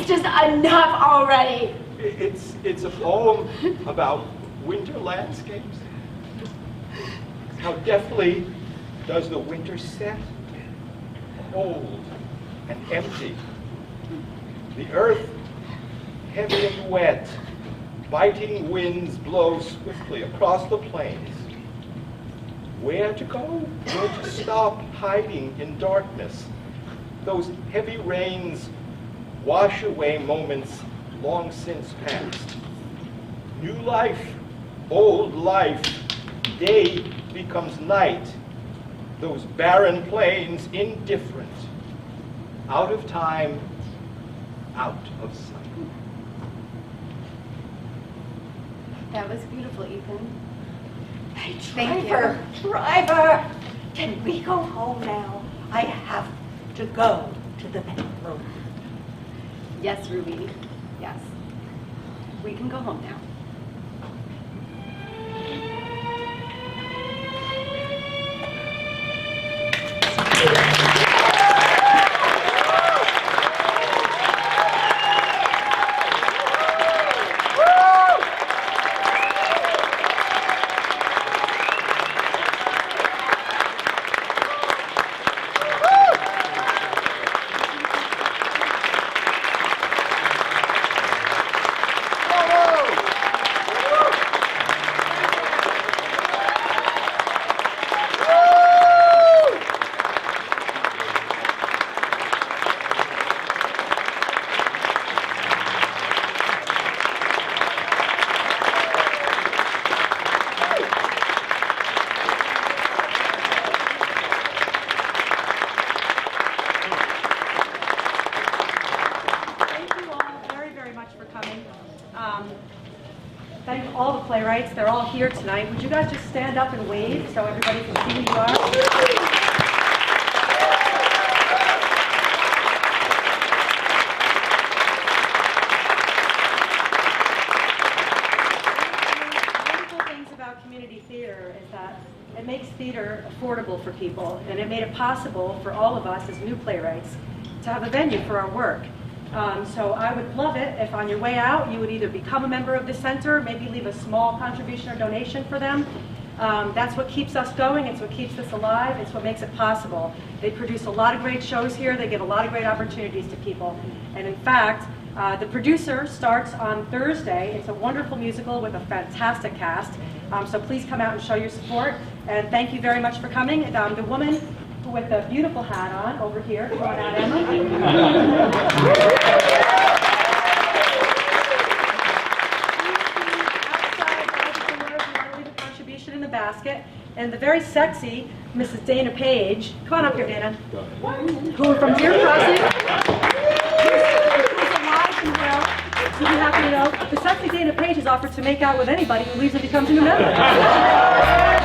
just enough already. It's a poem about winter landscapes. How deftly does the winter set, cold and empty. The earth heavy and wet, biting winds blow swiftly across the plains. Where to go? Where to stop hiding in darkness? Those heavy rains wash away moments long since past. New life, old life, day becomes night. Those barren plains indifferent, out of time, out of sight. That was beautiful, Ethan. Hey, Thank driver, driver, can we go home now? I have to go to the bedroom. Yes, Ruby. Yes. We can go home now. Thank all the playwrights. They're all here tonight. Would you guys just stand up and wave so everybody can see who you are? Community theater is that it makes theater affordable for people, and it made it possible for all of us as new playwrights to have a venue for our work. So I would love it if on your way out you would either become a member of the center, maybe leave a small contribution or donation for them. That's what keeps us going, it's what keeps us alive, it's what makes it possible. They produce a lot of great shows here, they give a lot of great opportunities to people. And in fact, the producer starts on Thursday. It's a wonderful musical with a fantastic cast. So please come out and show your support. And thank you very much for coming. The woman with the beautiful hat on over here, come on out, Emma. Contribution in the basket. And the very sexy Mrs. Dana Page. Come on up here, Dana. Who from Deer Crossing. You'll be happy to know the sexy Dana Page has offered to make out with anybody who leaves and becomes a new member.